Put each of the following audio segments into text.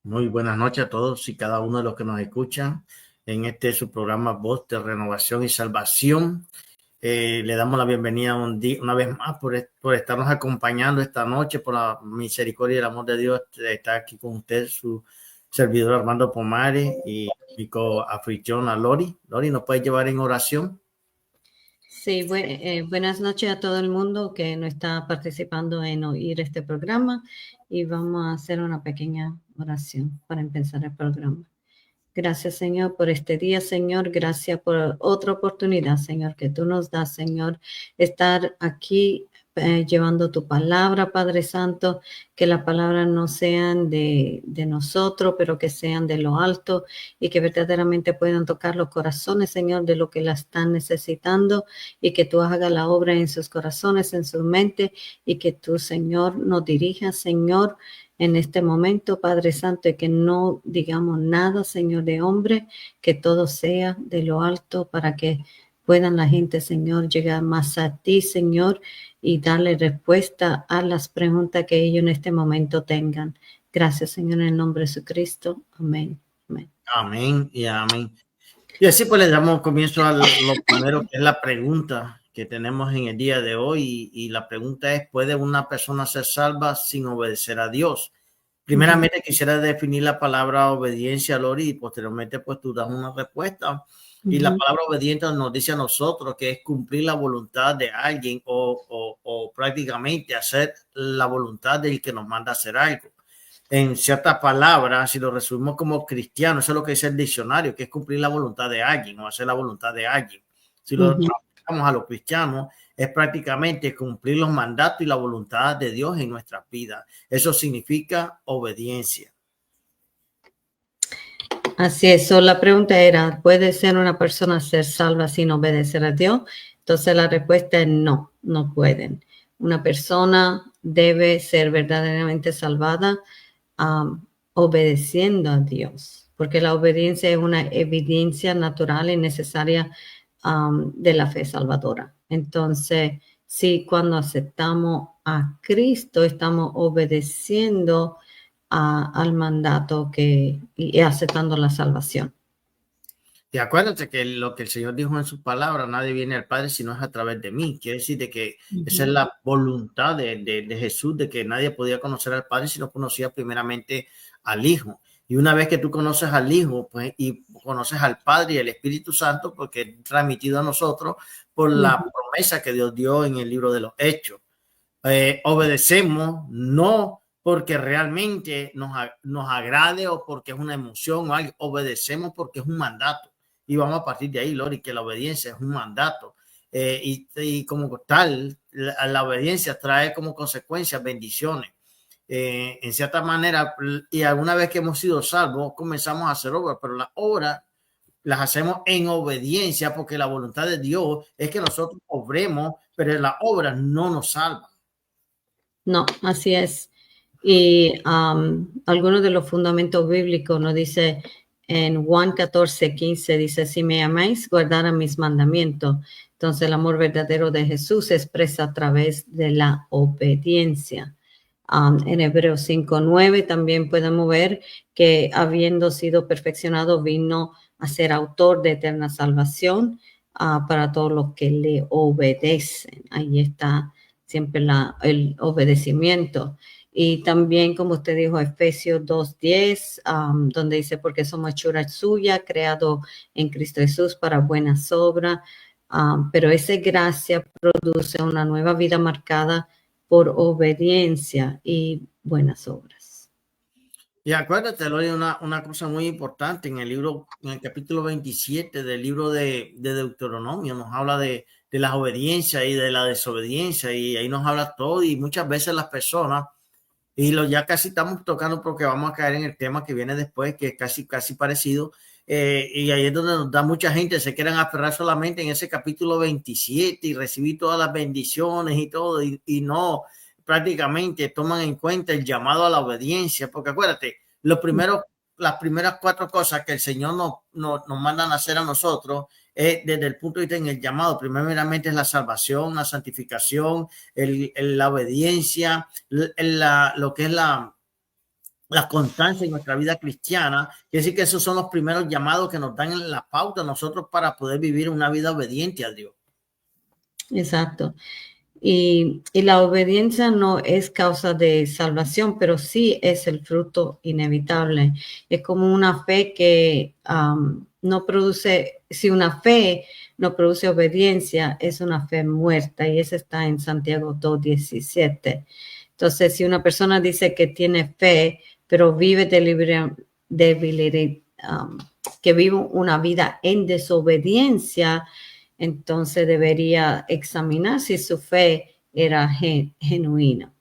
Muy buenas noches a todos y cada uno de los que nos escuchan en su programa Voz de Renovación y Salvación. Le damos la bienvenida una vez más por estarnos acompañando esta noche, por la misericordia y el amor de Dios. Está aquí con usted su servidor Armando Pomares y mi coanfitriona Lori. Lori, ¿nos puede llevar en oración? Sí, buenas noches a todo el mundo que no está participando en oír este programa y vamos a hacer una pequeña oración para empezar el programa. Gracias, Señor, por este día, Señor. Gracias por otra oportunidad, Señor, que tú nos das, Señor, estar aquí llevando tu palabra, Padre Santo, que las palabras no sean de nosotros, pero que sean de lo alto y que verdaderamente puedan tocar los corazones, Señor, de lo que la están necesitando y que tú hagas la obra en sus corazones, en su mente y que tú, Señor, nos dirijas, Señor, en este momento, Padre Santo, y que no digamos nada, Señor, de hombre, que todo sea de lo alto para que puedan la gente, Señor, llegar más a ti, Señor, y darle respuesta a las preguntas que ellos en este momento tengan. Gracias, Señor, en el nombre de Jesucristo. Amén. Amén. Amén y amén. Y así pues le damos comienzo a lo primero, que es la pregunta que tenemos en el día de hoy. Y la pregunta es, ¿puede una persona ser salva sin obedecer a Dios? Primeramente quisiera definir la palabra obediencia, Lori, y posteriormente pues tú das una respuesta. Y la palabra obediente nos dice a nosotros que es cumplir la voluntad de alguien o prácticamente hacer la voluntad del que nos manda a hacer algo. En ciertas palabras, si lo resumimos como cristiano, eso es lo que dice el diccionario, que es cumplir la voluntad de alguien o hacer la voluntad de alguien. Si lo aplicamos a los cristianos, es prácticamente cumplir los mandatos y la voluntad de Dios en nuestras vidas. Eso significa obediencia. Así es, la pregunta era, ¿puede ser una persona ser salva sin obedecer a Dios? Entonces la respuesta es no, no pueden. Una persona debe ser verdaderamente salvada obedeciendo a Dios, porque la obediencia es una evidencia natural y necesaria de la fe salvadora. Entonces, sí, cuando aceptamos a Cristo, estamos obedeciendo al mandato y aceptando la salvación. Y acuérdate que lo que el Señor dijo en sus palabras, nadie viene al Padre si no es a través de mí. Quiere decir de que esa es la voluntad de Jesús, de que nadie podía conocer al Padre si no conocía primeramente al Hijo. Y una vez que tú conoces al Hijo, pues, y conoces al Padre y el Espíritu Santo, porque es transmitido a nosotros por la promesa que Dios dio en el libro de los Hechos. Obedecemos no porque realmente nos agrade o porque es una emoción o algo. Obedecemos porque es un mandato. Y vamos a partir de ahí, Lori, que la obediencia es un mandato. Y como tal, la obediencia trae como consecuencia bendiciones. En cierta manera, y alguna vez que hemos sido salvos, comenzamos a hacer obras, pero las obras las hacemos en obediencia porque la voluntad de Dios es que nosotros obremos, pero las obras no nos salvan. No, así es. Y algunos de los fundamentos bíblicos nos dice en Juan 14:15, dice, si me amáis, guardad mis mandamientos. Entonces el amor verdadero de Jesús se expresa a través de la obediencia. En Hebreos 5:9 también podemos ver que habiendo sido perfeccionado vino a ser autor de eterna salvación para todos los que le obedecen. Ahí está siempre el obedecimiento. Y también, como usted dijo, Efesios 2:10, donde dice, porque somos hechura suya, creado en Cristo Jesús para buenas obras, pero esa gracia produce una nueva vida marcada por obediencia y buenas obras. Y acuérdate, Lori, una cosa muy importante en el capítulo 27 del libro de Deuteronomio, nos habla de la obediencia y de la desobediencia, y ahí nos habla todo, y muchas veces las personas, ya casi estamos tocando porque vamos a caer en el tema que viene después, que es casi parecido, y ahí es donde nos da mucha gente, se quieren aferrar solamente en ese capítulo 27 y recibir todas las bendiciones y todo, y no prácticamente toman en cuenta el llamado a la obediencia, porque acuérdate, las primeras 4 cosas que el Señor nos mandan a hacer a nosotros es desde el punto de vista en el llamado, primeramente es la salvación, la santificación, la obediencia, lo que es la constancia en nuestra vida cristiana. Quiere decir que esos son los primeros llamados que nos dan en la pauta a nosotros para poder vivir una vida obediente a Dios. Exacto. Y la obediencia no es causa de salvación, pero sí es el fruto inevitable. Es como una fe que no produce, si una fe no produce obediencia, es una fe muerta, y eso está en Santiago 2:17. Entonces, si una persona dice que tiene fe, pero vive que vive una vida en desobediencia, entonces debería examinar si su fe era genuina.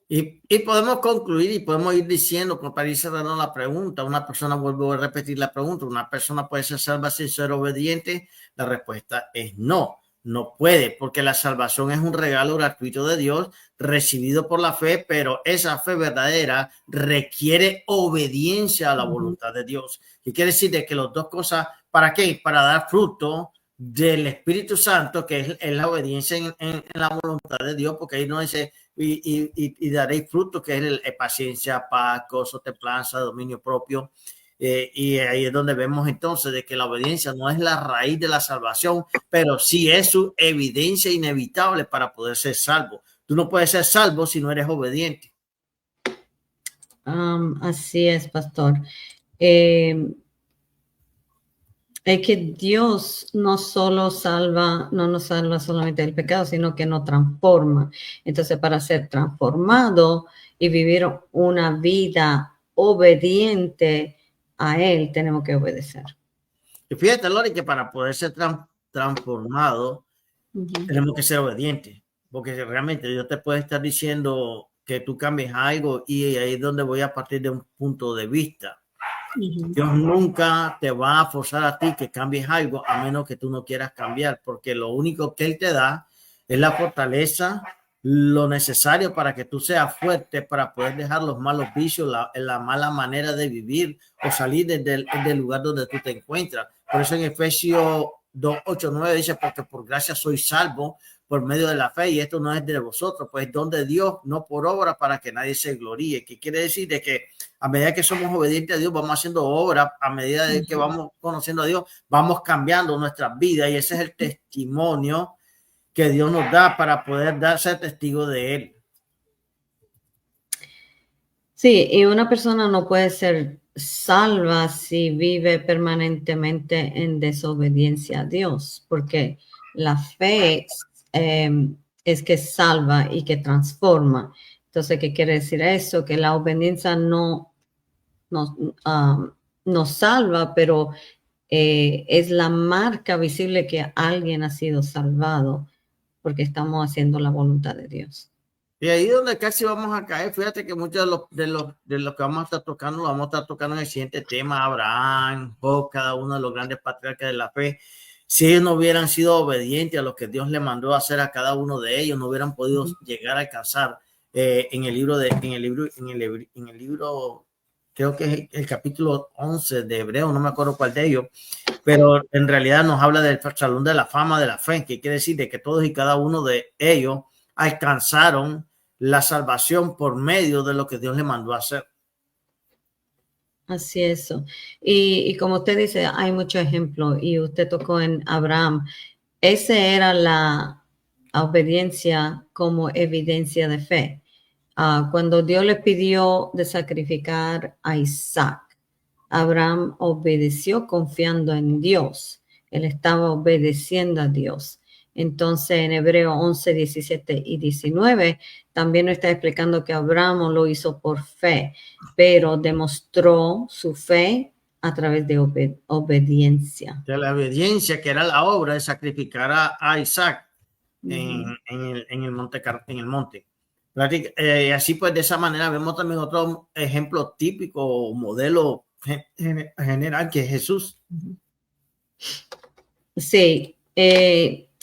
Y podemos concluir y podemos ir diciendo, para ir cerrando la pregunta, una persona, vuelvo a repetir la pregunta, ¿una persona puede ser salva sin ser obediente? La respuesta es no, no puede, porque la salvación es un regalo gratuito de Dios recibido por la fe, pero esa fe verdadera requiere obediencia a la voluntad de Dios. ¿Qué quiere decir? De que las dos cosas, ¿para qué? Para dar fruto del Espíritu Santo, que es la obediencia en la voluntad de Dios, porque ahí no dice y daréis fruto, que es paciencia, paz, gozo, templanza, dominio propio. Y ahí es donde vemos entonces de que la obediencia no es la raíz de la salvación, pero sí es su evidencia inevitable para poder ser salvo. Tú no puedes ser salvo si no eres obediente. Así es, pastor. Es que Dios no solo no nos salva solamente del pecado, sino que nos transforma. Entonces, para ser transformado y vivir una vida obediente a Él, tenemos que obedecer. Y fíjate, Lori, que para poder ser transformado, tenemos que ser obedientes, porque realmente Dios te puede estar diciendo que tú cambies algo, y ahí es donde voy a partir de un punto de vista. Dios nunca te va a forzar a ti que cambies algo a menos que tú no quieras cambiar, porque lo único que Él te da es la fortaleza, lo necesario para que tú seas fuerte para poder dejar los malos vicios, la mala manera de vivir o salir del lugar donde tú te encuentras. Por eso en Efesios 2:8-9 dice, porque por gracia soy salvo por medio de la fe, y esto no es de vosotros, pues don de Dios, no por obra, para que nadie se gloríe. ¿Qué quiere decir? De que a medida que somos obedientes a Dios, vamos haciendo obra, a medida de que vamos conociendo a Dios, vamos cambiando nuestras vidas, y ese es el testimonio que Dios nos da para poder darse testigo de Él. Sí, y una persona no puede ser salva si vive permanentemente en desobediencia a Dios, porque la fe es que salva y que transforma. Entonces, ¿qué quiere decir eso? Que la obediencia no salva, pero es la marca visible que alguien ha sido salvado, porque estamos haciendo la voluntad de Dios. Y ahí donde casi vamos a caer, fíjate que muchos de los que vamos a estar tocando, lo vamos a estar tocando en el siguiente tema: Abraham, Job, cada uno de los grandes patriarcas de la fe. Si ellos no hubieran sido obedientes a lo que Dios le mandó a hacer a cada uno de ellos, no hubieran podido llegar a alcanzar en el libro, creo que es el capítulo 11 de Hebreo, no me acuerdo cuál de ellos, pero en realidad nos habla del salón de la fama de la fe, que quiere decir de que todos y cada uno de ellos alcanzaron la salvación por medio de lo que Dios le mandó a hacer. Así es. Y como usted dice, hay muchos ejemplos, y usted tocó en Abraham. Esa era la obediencia como evidencia de fe. Cuando Dios le pidió de sacrificar a Isaac, Abraham obedeció confiando en Dios. Él estaba obedeciendo a Dios. Entonces, en Hebreo 11, 17 y 19, también nos está explicando que Abraham lo hizo por fe, pero demostró su fe a través de obediencia. De la obediencia, que era la obra de sacrificar a Isaac en el monte. Así pues, de esa manera vemos también otro ejemplo típico o modelo general, que es Jesús. Sí,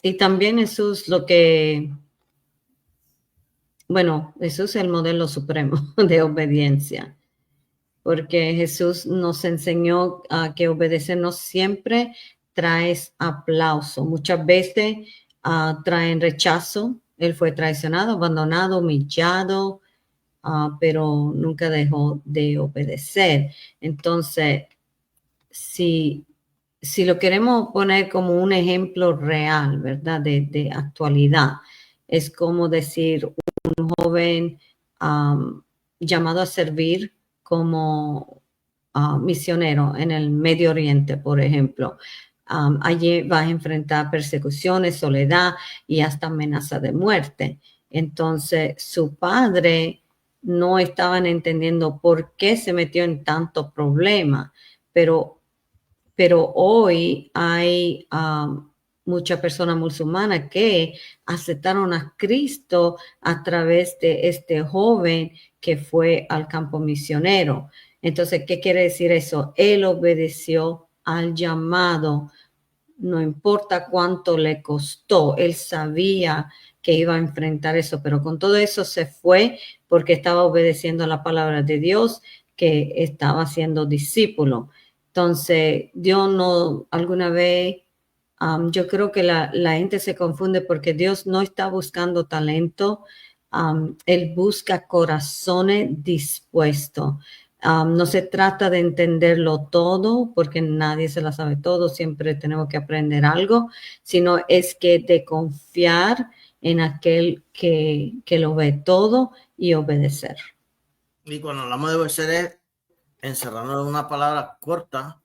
y también Jesús Jesús es el modelo supremo de obediencia, porque Jesús nos enseñó a que obedecernos siempre trae aplauso. Muchas veces traen rechazo. Él fue traicionado, abandonado, humillado, pero nunca dejó de obedecer. Entonces, si lo queremos poner como un ejemplo real, ¿verdad? De actualidad, es como decir un joven llamado a servir como misionero en el Medio Oriente, por ejemplo. Allí vas a enfrentar persecuciones, soledad y hasta amenaza de muerte. Entonces, su padre no estaban entendiendo por qué se metió en tanto problema, pero hoy hay muchas personas musulmanas que aceptaron a Cristo a través de este joven que fue al campo misionero. Entonces, ¿qué quiere decir eso? Él obedeció al llamado, no importa cuánto le costó, él sabía que iba a enfrentar eso, pero con todo eso se fue porque estaba obedeciendo a la palabra de Dios, que estaba siendo discípulo. Entonces, Dios no, alguna vez, yo creo que la gente se confunde porque Dios no está buscando talento, Él busca corazones dispuestos. No se trata de entenderlo todo, porque nadie se la sabe todo, siempre tenemos que aprender algo, sino es que de confiar en aquel que lo ve todo y obedecer. Y cuando hablamos de obedecer es encerrarnos en una palabra corta,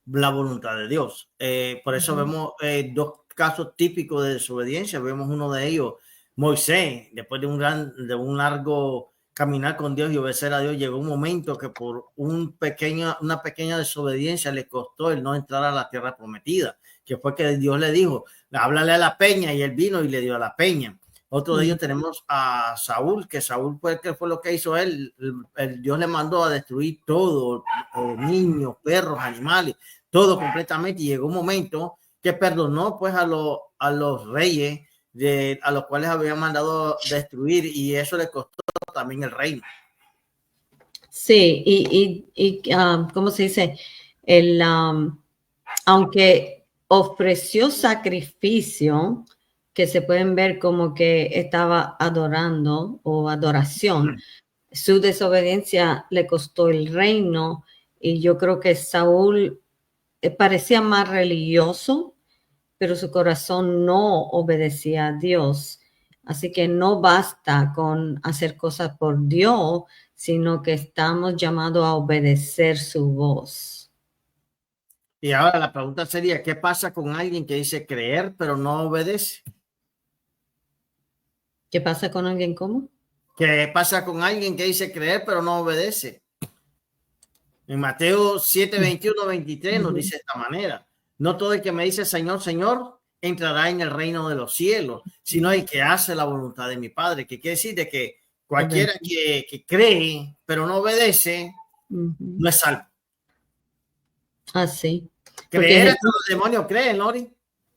la voluntad de Dios. Por eso vemos dos casos típicos de desobediencia. Vemos uno de ellos, Moisés, después de un largo caminar con Dios y obedecer a Dios, llegó un momento que por una pequeña desobediencia le costó el no entrar a la tierra prometida, que fue que Dios le dijo, háblale a la peña, y él vino y le dio a la peña. Otro de ellos tenemos a Saúl, que Saúl fue lo que hizo él. Dios le mandó a destruir todo, niños, perros, animales, todo completamente, y llegó un momento que perdonó pues a los reyes a los cuales había mandado destruir, y eso le costó también el reino. Sí, y ¿cómo se dice? Aunque ofreció sacrificio, que se pueden ver como que estaba adorando o adoración, su desobediencia le costó el reino, y yo creo que Saúl parecía más religioso, pero su corazón no obedecía a Dios. Así que no basta con hacer cosas por Dios, sino que estamos llamados a obedecer su voz. Y ahora la pregunta sería, ¿qué pasa con alguien que dice creer pero no obedece? ¿Qué pasa con alguien como? ¿Qué pasa con alguien que dice creer pero no obedece? En Mateo 7, 21, 23 nos dice de esta manera: no todo el que me dice Señor, Señor, entrará en el reino de los cielos, sino el que hace la voluntad de mi Padre. Que quiere decir de que cualquiera que cree pero no obedece no es salvo. Así. Creer es que los demonios creen, Lori.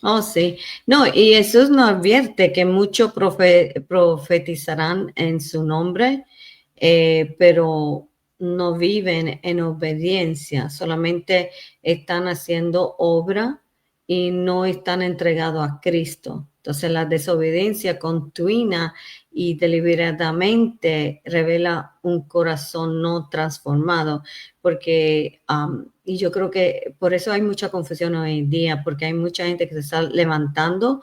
Oh, sí. No, y Jesús nos advierte que muchos profetizarán en su nombre, pero no viven en obediencia, solamente están haciendo obra y no están entregados a Cristo. Entonces, la desobediencia continua y deliberadamente revela un corazón no transformado, porque y yo creo que por eso hay mucha confusión hoy en día, porque hay mucha gente que se está levantando,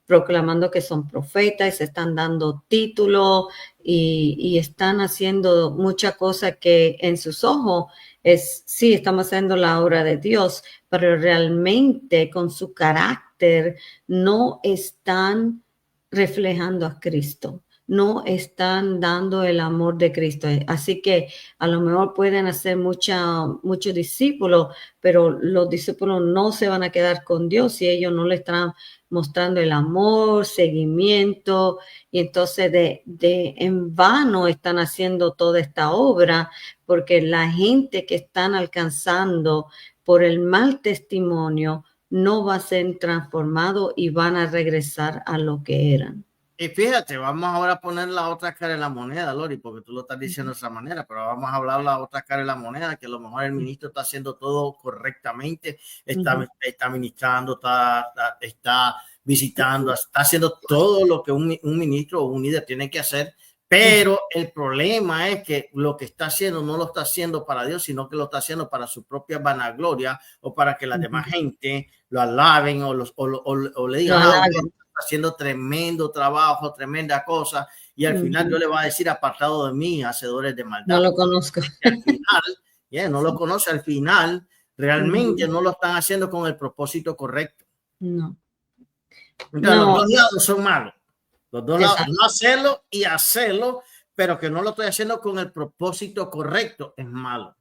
proclamando que son profetas, y se están dando títulos y están haciendo muchas cosas que en sus ojos sí, estamos haciendo la obra de Dios, pero realmente con su carácter no están reflejando a Cristo, no están dando el amor de Cristo. Así que a lo mejor pueden hacer muchos discípulos, pero los discípulos no se van a quedar con Dios si ellos no le están mostrando el amor, seguimiento, y entonces en vano están haciendo toda esta obra, porque la gente que están alcanzando por el mal testimonio no va a ser transformado y van a regresar a lo que eran. Y fíjate, vamos ahora a poner la otra cara de la moneda, Lori, porque tú lo estás diciendo de esa manera, pero vamos a hablar la otra cara de la moneda, que a lo mejor el ministro está haciendo todo correctamente, está ministrando, está visitando, está haciendo todo lo que un ministro o un líder tiene que hacer, Pero el problema es que lo que está haciendo no lo está haciendo para Dios, sino que lo está haciendo para su propia vanagloria o para que la demás gente lo alaben o le digan, está haciendo tremendo trabajo, tremenda cosa, y al final Dios le va a decir, apartado de mí, hacedores de maldad. No lo conozco. Al final, no lo conoce, al final realmente no lo están haciendo con el propósito correcto. No. Entonces, los dos lados son malos. Los dos lados, no hacerlo y hacerlo, pero que no lo estoy haciendo con el propósito correcto, es malo.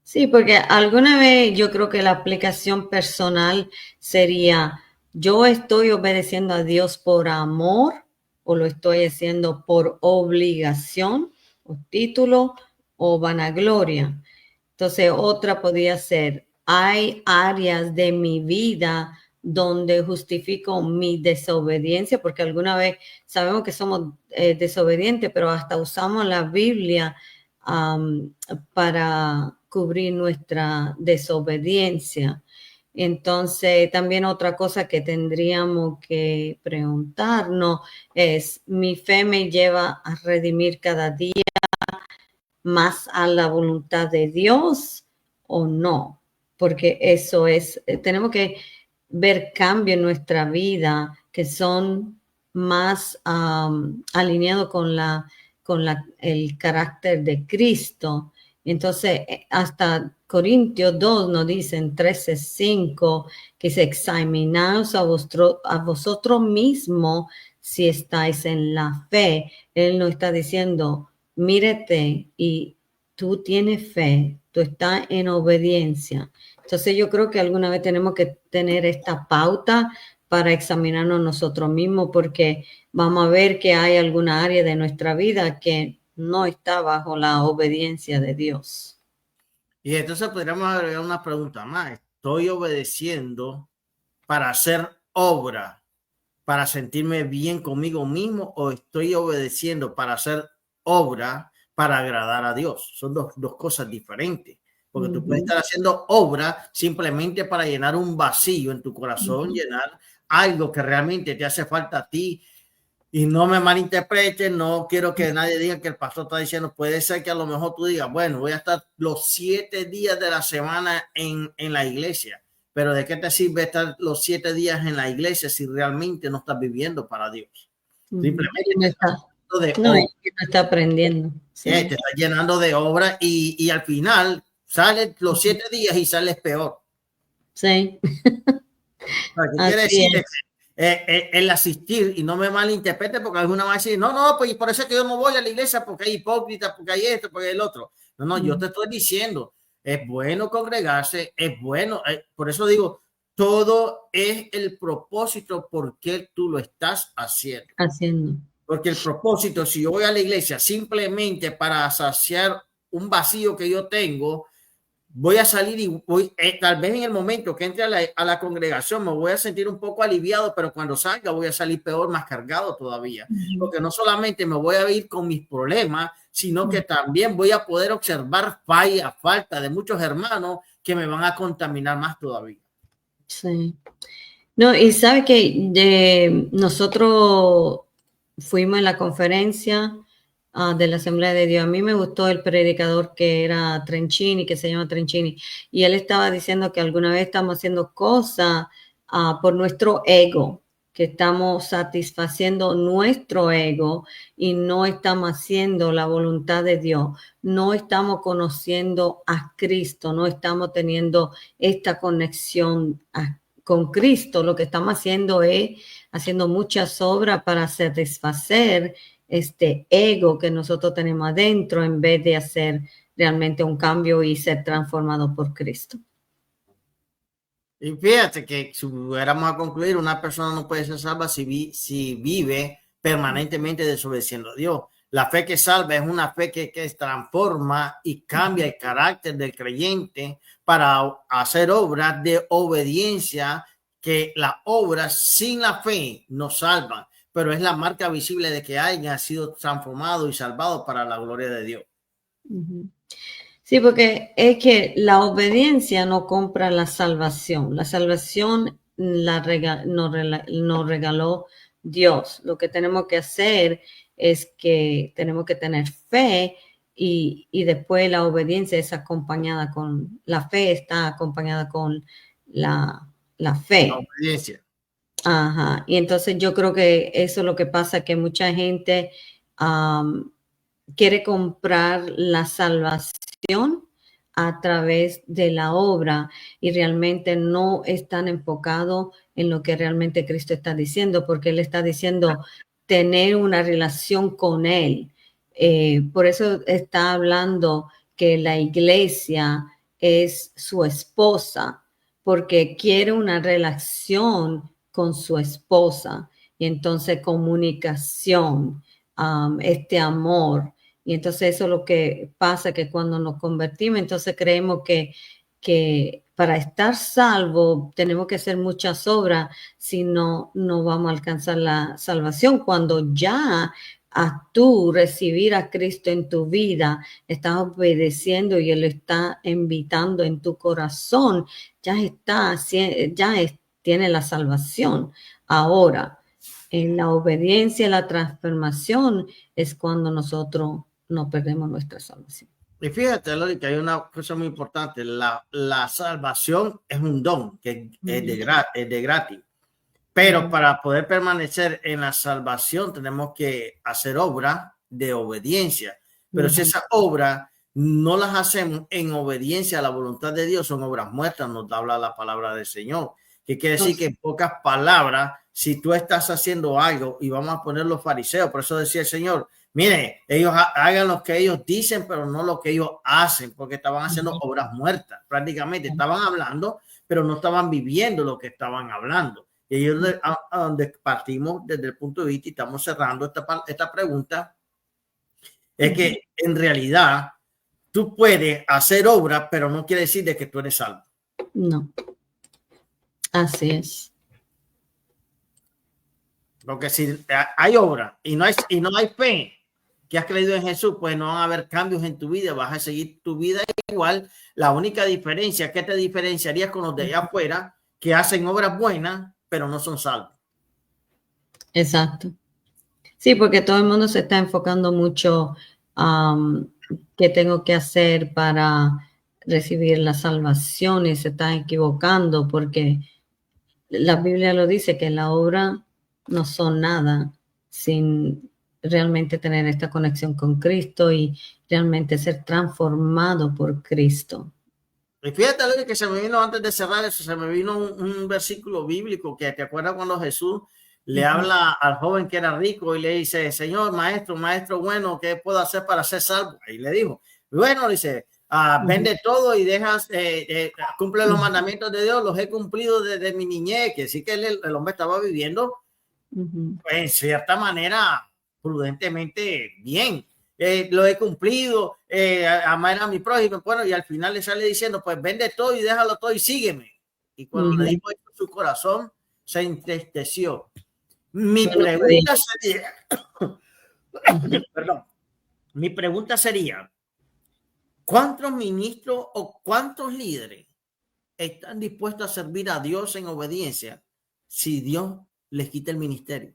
Sí, porque alguna vez yo creo que la aplicación personal sería, yo estoy obedeciendo a Dios por amor o lo estoy haciendo por obligación o título o vanagloria. Entonces, otra podría ser, hay áreas de mi vida donde justifico mi desobediencia, porque alguna vez sabemos que somos desobedientes, pero hasta usamos la Biblia para cubrir nuestra desobediencia. Entonces, también otra cosa que tendríamos que preguntarnos es, ¿mi fe me lleva a redimir cada día más a la voluntad de Dios o no? Porque eso es, tenemos que ver cambios en nuestra vida que son más alineados con el carácter de Cristo. Entonces, hasta Corintios 2 nos dicen 13:5, que dice, examinaos a vosotros mismos si estáis en la fe. Él nos está diciendo, mírete y tú tienes fe, tú estás en obediencia. Entonces yo creo que alguna vez tenemos que tener esta pauta para examinarnos nosotros mismos, porque vamos a ver que hay alguna área de nuestra vida que no está bajo la obediencia de Dios. Y entonces podríamos agregar una pregunta más. ¿Estoy obedeciendo para hacer obra, para sentirme bien conmigo mismo, o estoy obedeciendo para hacer obra para agradar a Dios? Son dos cosas diferentes. Porque tú puedes estar haciendo obra simplemente para llenar un vacío en tu corazón, llenar algo que realmente te hace falta a ti. Y no me malinterpreten, no quiero que nadie diga que el pastor está diciendo, puede ser que a lo mejor tú digas, bueno, voy a estar los 7 días de la semana en la iglesia, pero ¿de qué te sirve estar los 7 días en la iglesia si realmente no estás viviendo para Dios? Simplemente no está aprendiendo. Sí. Te estás llenando de obra y al final sales los 7 días y sales peor. Sí. ¿Qué quiere decir? El asistir, y no me malinterprete, porque alguna va a decir, no, pues por eso es que yo no voy a la iglesia, porque hay hipócritas, porque hay esto, porque hay el otro. No, yo te estoy diciendo, es bueno congregarse, es bueno, por eso digo, todo es el propósito por qué tú lo estás haciendo. Porque el propósito, si yo voy a la iglesia simplemente para saciar un vacío que yo tengo, voy a salir y tal vez en el momento que entre a la congregación me voy a sentir un poco aliviado, pero cuando salga voy a salir peor, más cargado todavía, porque no solamente me voy a ir con mis problemas, sino que también voy a poder observar falta de muchos hermanos que me van a contaminar más todavía. Sí. No, y sabe que nosotros fuimos en la conferencia de la Asamblea de Dios. A mí me gustó el predicador que era Trenchini, que se llama Trenchini, y él estaba diciendo que alguna vez estamos haciendo cosas por nuestro ego, que estamos satisfaciendo nuestro ego y no estamos haciendo la voluntad de Dios, no estamos conociendo a Cristo, no estamos teniendo esta conexión con Cristo. Lo que estamos haciendo es haciendo muchas obras para satisfacer este ego que nosotros tenemos adentro en vez de hacer realmente un cambio y ser transformado por Cristo. Y fíjate que si fuéramos a concluir, una persona no puede ser salva si vive permanentemente desobedeciendo a Dios. La fe que salva es una fe que transforma y cambia el carácter del creyente para hacer obras de obediencia, que las obras sin la fe no salvan, pero es la marca visible de que alguien ha sido transformado y salvado para la gloria de Dios. Sí, porque es que la obediencia no compra la salvación. La salvación nos regaló Dios. Lo que tenemos que hacer es que tenemos que tener fe y después la obediencia es acompañada con, la fe está acompañada con la fe. La obediencia. Ajá. Y entonces yo creo que eso es lo que pasa, que mucha gente quiere comprar la salvación a través de la obra y realmente no están enfocados en lo que realmente Cristo está diciendo, porque Él está diciendo tener una relación con Él. Por eso está hablando que la iglesia es su esposa, porque quiere una relación con su esposa y entonces comunicación, este amor. Y entonces eso es lo que pasa, que cuando nos convertimos, entonces creemos que para estar salvo tenemos que hacer muchas obras, si no, no vamos a alcanzar la salvación. Cuando ya a tú recibir a Cristo en tu vida, estás obedeciendo y Él está invitando en tu corazón, ya está, tiene la salvación. Ahora, en la obediencia, la transformación es cuando nosotros no perdemos nuestra salvación. Y fíjate, Lori, que hay una cosa muy importante. La salvación es un don que es de gratis. Pero para poder permanecer en la salvación tenemos que hacer obras de obediencia. Pero si esa obra no las hacemos en obediencia a la voluntad de Dios, son obras muertas, nos habla la palabra del Señor. Que quiere decir que en pocas palabras, si tú estás haciendo algo, y vamos a poner los fariseos, por eso decía el Señor, mire, ellos hagan lo que ellos dicen, pero no lo que ellos hacen, porque estaban haciendo obras muertas, prácticamente estaban hablando, pero no estaban viviendo lo que estaban hablando. Y ahí es donde partimos desde el punto de vista, y estamos cerrando esta pregunta, es que en realidad tú puedes hacer obras, pero no quiere decir de que tú eres salvo. No. Así es. Porque si hay obra y no hay fe que has creído en Jesús, pues no van a haber cambios en tu vida, vas a seguir tu vida igual. La única diferencia, ¿qué te diferenciaría con los de allá afuera que hacen obras buenas, pero no son salvos? Exacto. Sí, porque todo el mundo se está enfocando mucho qué tengo que hacer para recibir la salvación y se está equivocando porque la Biblia lo dice, que la obra no son nada sin realmente tener esta conexión con Cristo y realmente ser transformado por Cristo. Y fíjate que se me vino antes de cerrar eso, se me vino un versículo bíblico que te acuerdas cuando Jesús le habla al joven que era rico y le dice, Señor, maestro bueno, ¿qué puedo hacer para ser salvo? Y le dijo, bueno, dice, vende todo y dejas, cumple los mandamientos de Dios, los he cumplido desde mi niñez, que sí que el hombre estaba viviendo, pues, en cierta manera, prudentemente bien. Lo he cumplido, amar a mi prójimo, bueno, y al final le sale diciendo, pues vende todo y déjalo todo y sígueme. Y cuando le dijo esto, su corazón se entristeció. Mi pregunta sería, perdón, mi pregunta sería, ¿cuántos ministros o cuántos líderes están dispuestos a servir a Dios en obediencia si Dios les quita el ministerio?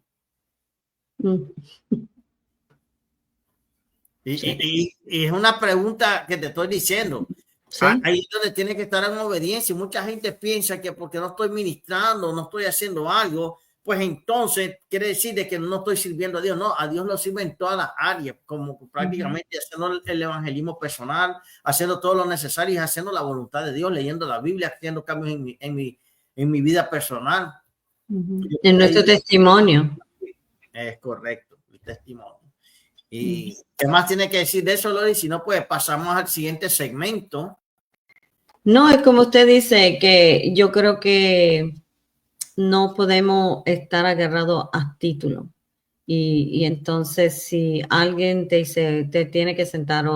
Y es una pregunta que te estoy diciendo. ¿Sí? Ahí es donde tiene que estar en obediencia. Mucha gente piensa que porque no estoy ministrando, no estoy haciendo algo, pues entonces quiere decir de que no estoy sirviendo a Dios. No, a Dios lo sirve en todas las áreas, como prácticamente haciendo el evangelismo personal, haciendo todo lo necesario y haciendo la voluntad de Dios, leyendo la Biblia, haciendo cambios en mi vida personal. En nuestro testimonio. Es correcto, el testimonio. ¿Y qué más tiene que decir de eso, Lori? Si no, pues pasamos al siguiente segmento. No, es como usted dice, que yo creo que no podemos estar agarrados a título. Y entonces, si alguien te dice, te tiene que sentar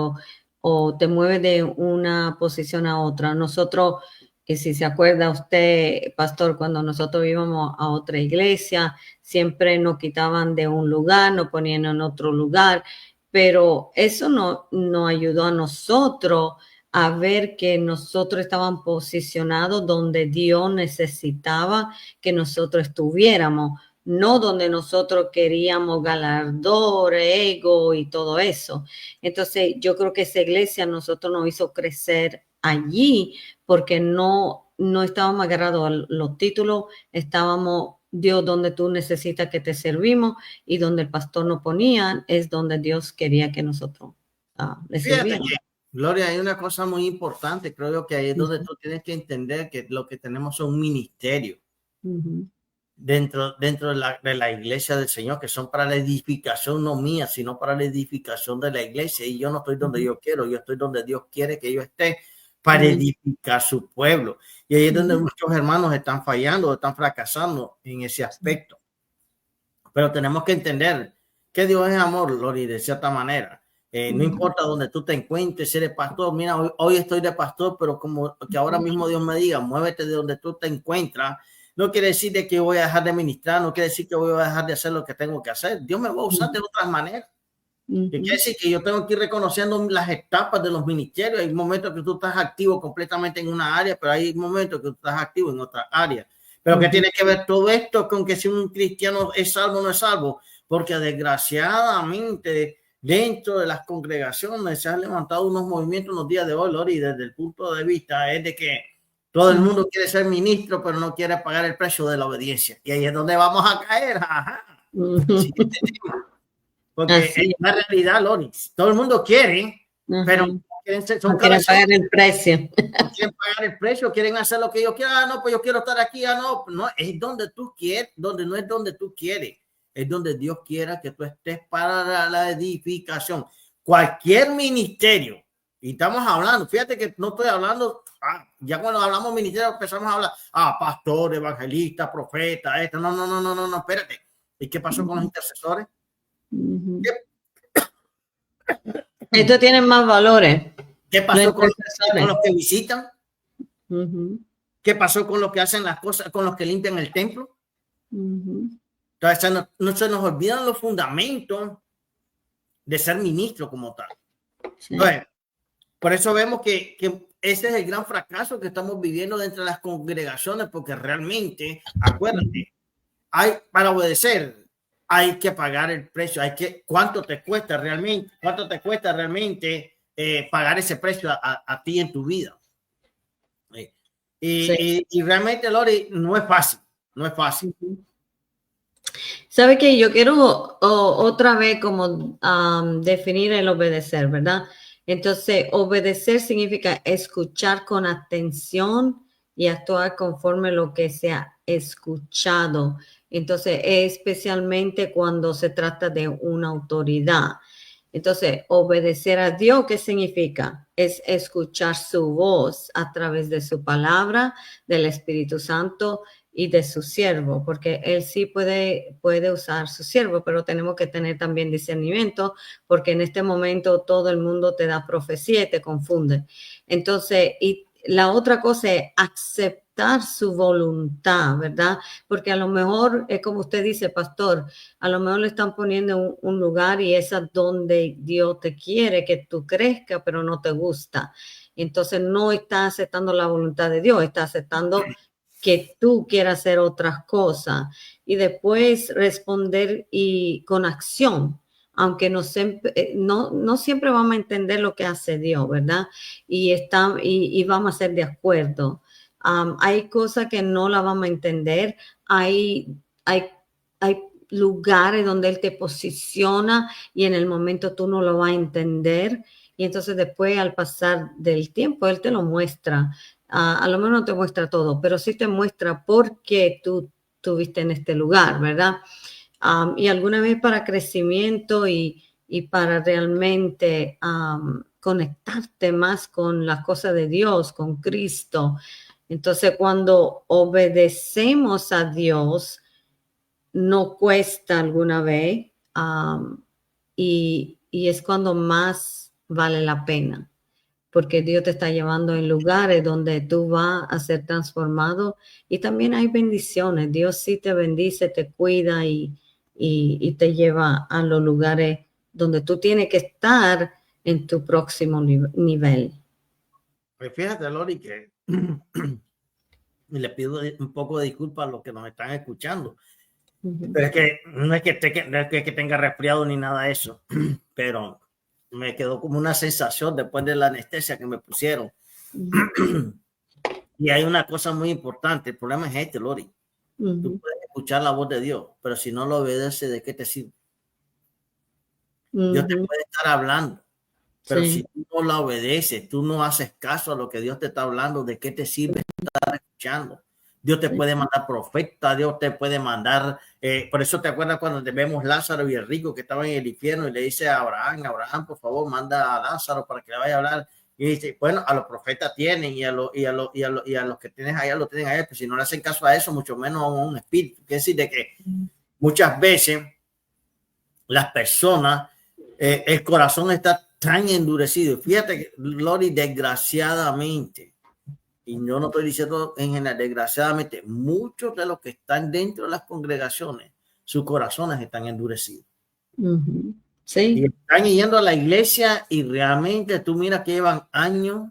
o te mueve de una posición a otra, nosotros, y si se acuerda usted, pastor, cuando nosotros íbamos a otra iglesia, siempre nos quitaban de un lugar, nos ponían en otro lugar, pero eso no ayudó a nosotros a ver que nosotros estábamos posicionados donde Dios necesitaba que nosotros estuviéramos, no donde nosotros queríamos galardón, ego y todo eso. Entonces, yo creo que esa iglesia nosotros nos hizo crecer allí porque no estábamos agarrados a los títulos, estábamos, Dios, donde tú necesitas que te servimos, y donde el pastor nos ponía es donde Dios quería que nosotros le sirviéramos. Gloria, hay una cosa muy importante, creo yo, que ahí es donde tú tienes que entender que lo que tenemos son ministerios dentro de la iglesia del Señor, que son para la edificación no mía, sino para la edificación de la iglesia. Y yo no estoy donde yo quiero, yo estoy donde Dios quiere que yo esté para edificar su pueblo. Y ahí es donde muchos hermanos están fallando, están fracasando en ese aspecto. Pero tenemos que entender que Dios es amor, Lori, de cierta manera. No importa donde tú te encuentres, si eres pastor, mira, hoy estoy de pastor, pero como que ahora mismo Dios me diga, muévete de donde tú te encuentras, no quiere decir de que voy a dejar de ministrar, no quiere decir que voy a dejar de hacer lo que tengo que hacer. Dios me va a usar de otras maneras. Que quiere decir que yo tengo que ir reconociendo las etapas de los ministerios. Hay momentos que tú estás activo completamente en una área, pero hay momentos que tú estás activo en otra área. Pero ¿qué tiene que ver todo esto con que si un cristiano es salvo o no es salvo? Porque desgraciadamente dentro de las congregaciones se han levantado unos movimientos en los días de hoy, Lori, desde el punto de vista es de que todo el mundo quiere ser ministro, pero no quiere pagar el precio de la obediencia. Y ahí es donde vamos a caer. Ajá. Sí, porque es una realidad, Lori. Todo el mundo quiere, pero no quieren pagar el precio. No quieren pagar el precio, quieren hacer lo que ellos quieran. Ah, no, pues yo quiero estar aquí. Ah, no, no, es donde tú quieres, donde no es donde tú quieres. Es donde Dios quiera que tú estés para la edificación. Cualquier ministerio. Y estamos hablando, fíjate que no estoy hablando, ya cuando hablamos ministerio empezamos a hablar, pastor, evangelista, profeta, esto. No, espérate. ¿Y qué pasó con los intercesores? Estos tienen más valores. ¿Qué pasó con los que visitan? ¿Qué pasó con los que hacen las cosas, con los que limpian el templo? Entonces, no se nos olvidan los fundamentos de ser ministro como tal. Sí. Entonces, por eso vemos que ese es el gran fracaso que estamos viviendo dentro de las congregaciones, porque realmente, acuérdate, para obedecer hay que pagar el precio, ¿cuánto te cuesta realmente pagar ese precio a ti en tu vida? Y realmente, Lori, no es fácil. ¿Sabe qué? Yo quiero otra vez como definir el obedecer, ¿verdad? Entonces, obedecer significa escuchar con atención y actuar conforme a lo que se ha escuchado. Entonces, especialmente cuando se trata de una autoridad. Entonces, obedecer a Dios, ¿qué significa? Es escuchar su voz a través de su palabra, del Espíritu Santo y de su siervo, porque él sí puede usar su siervo, pero tenemos que tener también discernimiento, porque en este momento todo el mundo te da profecía y te confunde. Entonces, y la otra cosa es aceptar su voluntad, ¿verdad? Porque a lo mejor, es como usted dice, pastor, a lo mejor le están poniendo un lugar y es a donde Dios te quiere que tú crezcas, pero no te gusta. Entonces no está aceptando la voluntad de Dios, está aceptando que tú quieras hacer otras cosas y después responder y con acción, aunque no siempre vamos a entender lo que hace Dios, ¿verdad? Y vamos a ser de acuerdo. Hay cosas que no la vamos a entender, hay lugares donde Él te posiciona y en el momento tú no lo vas a entender y entonces después al pasar del tiempo Él te lo muestra. A lo mejor no te muestra todo, pero sí te muestra por qué tú estuviste en este lugar, ¿verdad? Y alguna vez para crecimiento y para realmente conectarte más con las cosas de Dios, con Cristo. Entonces, cuando obedecemos a Dios, no cuesta alguna vez y es cuando más vale la pena, porque Dios te está llevando en lugares donde tú vas a ser transformado y también hay bendiciones. Dios sí te bendice, te cuida y te lleva a los lugares donde tú tienes que estar en tu próximo nivel. Pues fíjate, Lori, que le pido un poco de disculpas a los que nos están escuchando, Pero es que no es que tenga resfriado ni nada de eso, pero me quedó como una sensación después de la anestesia que me pusieron. Y hay una cosa muy importante, el problema es este, Lori. Tú puedes escuchar la voz de Dios, pero si no lo obedeces, ¿de qué te sirve? Dios te puede estar hablando, pero si tú no la obedeces, tú no haces caso a lo que Dios te está hablando, ¿de qué te sirve estar escuchando? Dios te puede mandar profeta, Dios te puede mandar, por eso te acuerdas cuando vemos Lázaro y el rico que estaba en el infierno y le dice a Abraham, por favor, manda a Lázaro para que le vaya a hablar. Y dice, bueno, a los profetas tienen y a los que tienes allá lo tienen allá, pero si no le hacen caso a eso, mucho menos a un espíritu. Quiere decir de que muchas veces las personas, el corazón está tan endurecido. Fíjate que, Lori, desgraciadamente, y yo no estoy diciendo en general, desgraciadamente, muchos de los que están dentro de las congregaciones, sus corazones están endurecidos. Sí. Y están yendo a la iglesia y realmente tú miras que llevan años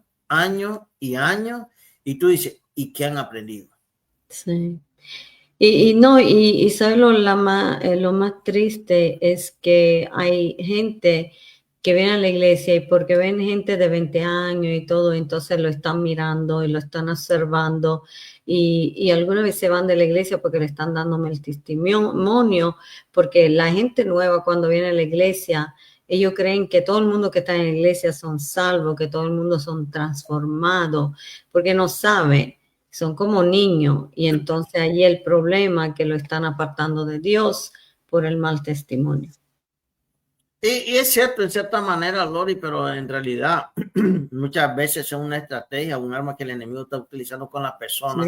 y tú dices, ¿y qué han aprendido? Sí. Y sabes lo más triste es que hay gente que viene a la iglesia y porque ven gente de 20 años y todo, entonces lo están mirando y lo están observando y algunas veces se van de la iglesia porque le están dándome el testimonio, porque la gente nueva cuando viene a la iglesia, ellos creen que todo el mundo que está en la iglesia son salvos, que todo el mundo son transformados, porque no saben. Son como niños y entonces ahí el problema que lo están apartando de Dios por el mal testimonio. Y es cierto, en cierta manera, Lori, pero en realidad muchas veces es una estrategia, un arma que el enemigo está utilizando con las personas,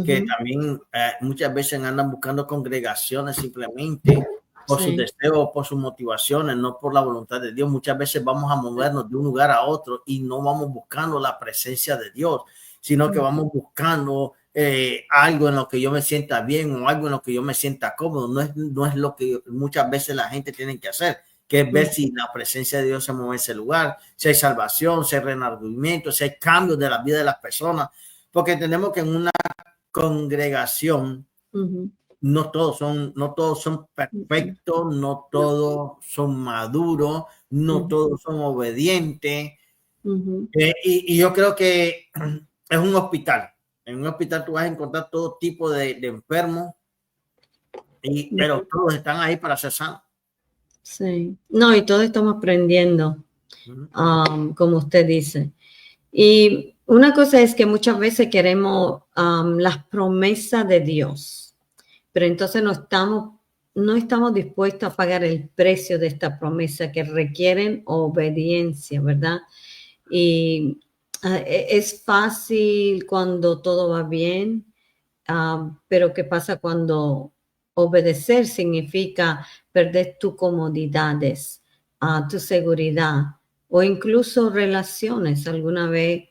que también muchas veces andan buscando congregaciones simplemente por sus deseos, por sus motivaciones, no por la voluntad de Dios. Muchas veces vamos a movernos de un lugar a otro y no vamos buscando la presencia de Dios, sino que vamos buscando algo en lo que yo me sienta bien o algo en lo que yo me sienta cómodo. No es lo que muchas veces la gente tiene que hacer, que es ver si la presencia de Dios se mueve en ese lugar, si hay salvación, si hay renacimiento, si hay cambios de la vida de las personas, porque tenemos que en una congregación no todos son perfectos, no todos son maduros, no todos son obedientes. Y yo creo que es un hospital. En un hospital tú vas a encontrar todo tipo de enfermos, pero todos están ahí para ser sanos. Sí, no, y todos estamos aprendiendo, como usted dice. Y una cosa es que muchas veces queremos las promesas de Dios, pero entonces no estamos dispuestos a pagar el precio de esta promesa que requieren obediencia, ¿verdad? Y es fácil cuando todo va bien, pero ¿qué pasa cuando obedecer significa perder tus comodidades, tu seguridad o incluso relaciones? Alguna vez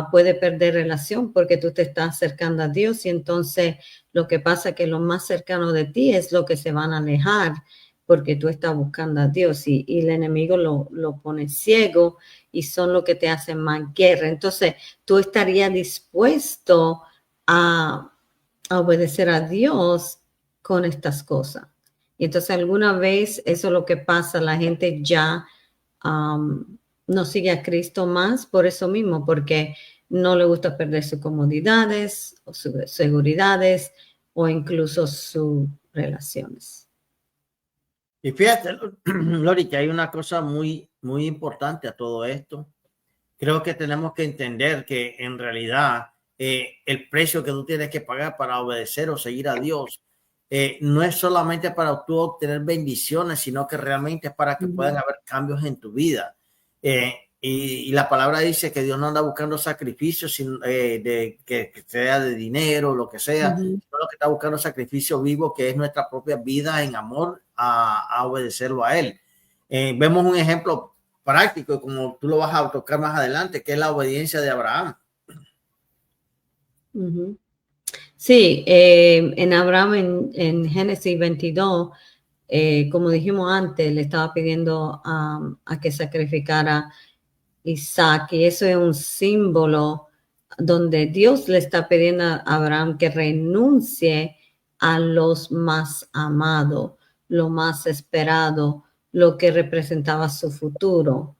puede perder relación porque tú te estás acercando a Dios y entonces lo que pasa es que lo más cercano de ti es lo que se van a alejar porque tú estás buscando a Dios y el enemigo lo pone ciego y son lo que te hacen más guerra. Entonces tú estarías dispuesto a obedecer a Dios con estas cosas. Y entonces alguna vez eso es lo que pasa, la gente ya no sigue a Cristo más por eso mismo, porque no le gusta perder sus comodidades o sus seguridades o incluso sus relaciones. Y fíjate, Lori, que hay una cosa muy, muy importante a todo esto. Creo que tenemos que entender que en realidad el precio que tú tienes que pagar para obedecer o seguir a Dios no es solamente para tú obtener bendiciones, sino que realmente es para que puedan haber cambios en tu vida. Y la palabra dice que Dios no anda buscando sacrificios que sea de dinero o lo que sea, sino lo que está buscando sacrificio vivo, que es nuestra propia vida en amor a obedecerlo a Él. Vemos un ejemplo práctico, como tú lo vas a tocar más adelante, que es la obediencia de Abraham. Sí, en Abraham, en Génesis 22, como dijimos antes, le estaba pidiendo a que sacrificara Isaac, y eso es un símbolo donde Dios le está pidiendo a Abraham que renuncie a los más amados, lo más esperado, lo que representaba su futuro.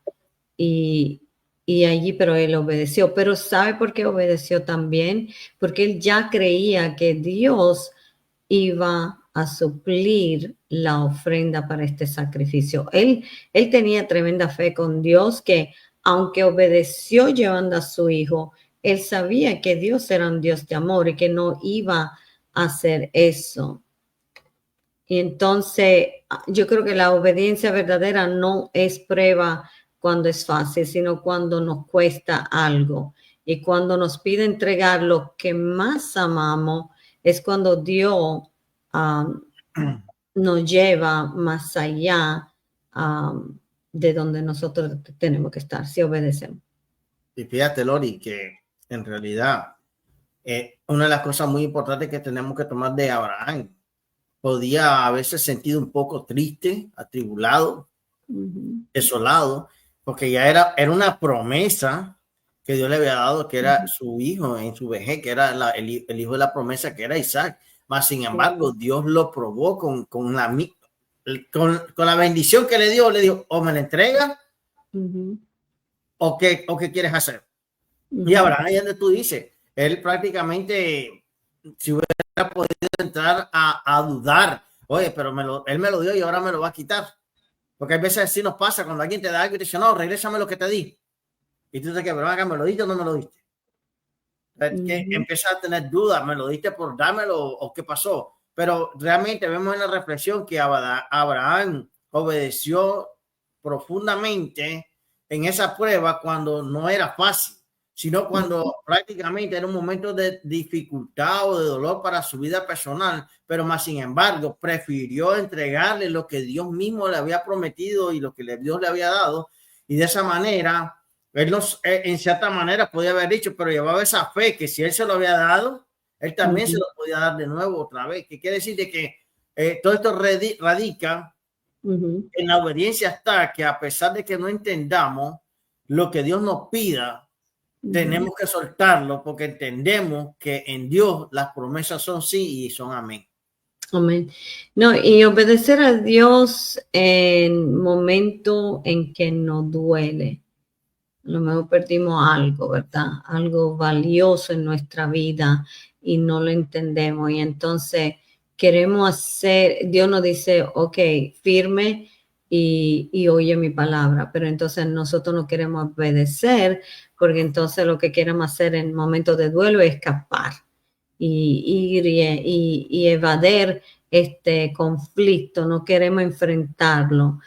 Y allí, pero él obedeció. Pero ¿sabe por qué obedeció también? Porque él ya creía que Dios iba a suplir la ofrenda para este sacrificio. Él tenía tremenda fe con Dios, que aunque obedeció llevando a su hijo, él sabía que Dios era un Dios de amor y que no iba a hacer eso. Y entonces yo creo que la obediencia verdadera no es prueba cuando es fácil, sino cuando nos cuesta algo. Y cuando nos pide entregar lo que más amamos, es cuando Dios nos lleva más allá de donde nosotros tenemos que estar, si obedecemos. Y fíjate, Lori, que en realidad una de las cosas muy importantes que tenemos que tomar de Abraham, podía haberse sentido un poco triste, atribulado, desolado, porque ya era una promesa que Dios le había dado, que era su hijo en su vejez, que era el hijo de la promesa, que era Isaac. Mas, sin embargo, Dios lo probó con la bendición que le dio. Le dijo, o me la entregas, o qué quieres hacer. Y Abraham, ahí donde tú dices, él prácticamente, si hubiera podido entrar a dudar, oye, pero él me lo dio y ahora me lo va a quitar. Porque a veces así nos pasa cuando alguien te da algo y te dice, no, regrésame lo que te di. Y tú te quedas, pero acá, ¿me lo diste o no me lo diste? Que empiezas a tener dudas, ¿me lo diste por dármelo o qué pasó? Pero realmente vemos en la reflexión que Abraham obedeció profundamente en esa prueba cuando no era fácil, sino cuando prácticamente era un momento de dificultad o de dolor para su vida personal, pero más sin embargo prefirió entregarle lo que Dios mismo le había prometido y lo que Dios le había dado, y de esa manera él en cierta manera podía haber dicho, pero llevaba esa fe que si él se lo había dado, él también se lo podía dar de nuevo otra vez. Que quiere decir de que todo esto radica en la obediencia, hasta que a pesar de que no entendamos lo que Dios nos pida, tenemos que soltarlo porque entendemos que en Dios las promesas son sí y son amén. Amén. No, y obedecer a Dios en momento en que nos duele. A lo mejor perdimos algo, ¿verdad? Algo valioso en nuestra vida y no lo entendemos. Y entonces queremos Dios nos dice, ok, firme y oye mi palabra. Pero entonces nosotros no queremos obedecer porque entonces lo que queremos hacer en momentos de duelo es escapar y ir y evadir este conflicto. No queremos enfrentarlo.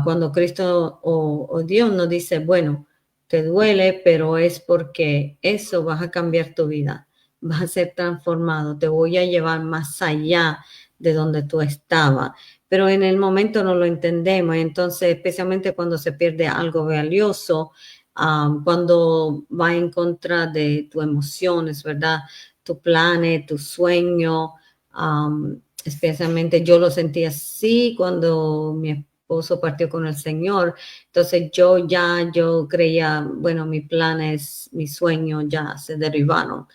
Cuando Cristo o Dios nos dice, bueno, te duele, pero es porque eso vas a cambiar tu vida, vas a ser transformado, te voy a llevar más allá de donde tú estabas. Pero en el momento no lo entendemos, entonces especialmente cuando se pierde algo valioso, cuando va en contra de tus emociones, ¿verdad? Tus planes, tus sueños, especialmente yo lo sentí así cuando mi esposo partió con el Señor. Entonces yo creía, bueno, mis planes, mis sueños ya se derrumbaron.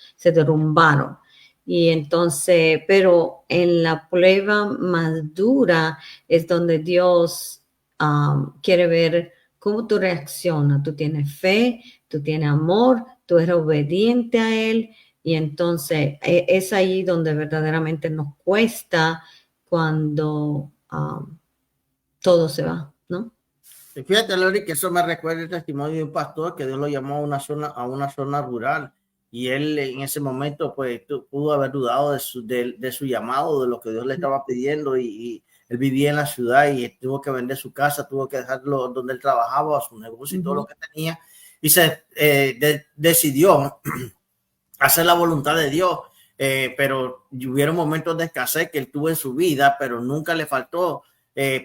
Y entonces, pero en la prueba más dura es donde Dios quiere ver cómo tú reaccionas. Tú tienes fe, tú tienes amor, tú eres obediente a Él. Y entonces es ahí donde verdaderamente nos cuesta cuando todo se va, ¿no? Fíjate, Lori, que eso me recuerda el testimonio de un pastor que Dios lo llamó a una zona rural, y él en ese momento pues pudo haber dudado de su llamado, de lo que Dios le estaba pidiendo, y él vivía en la ciudad y tuvo que vender su casa, tuvo que dejarlo donde él trabajaba, su negocio y todo lo que tenía, y se decidió hacer la voluntad de Dios. Pero hubieron momentos de escasez que él tuvo en su vida, pero nunca le faltó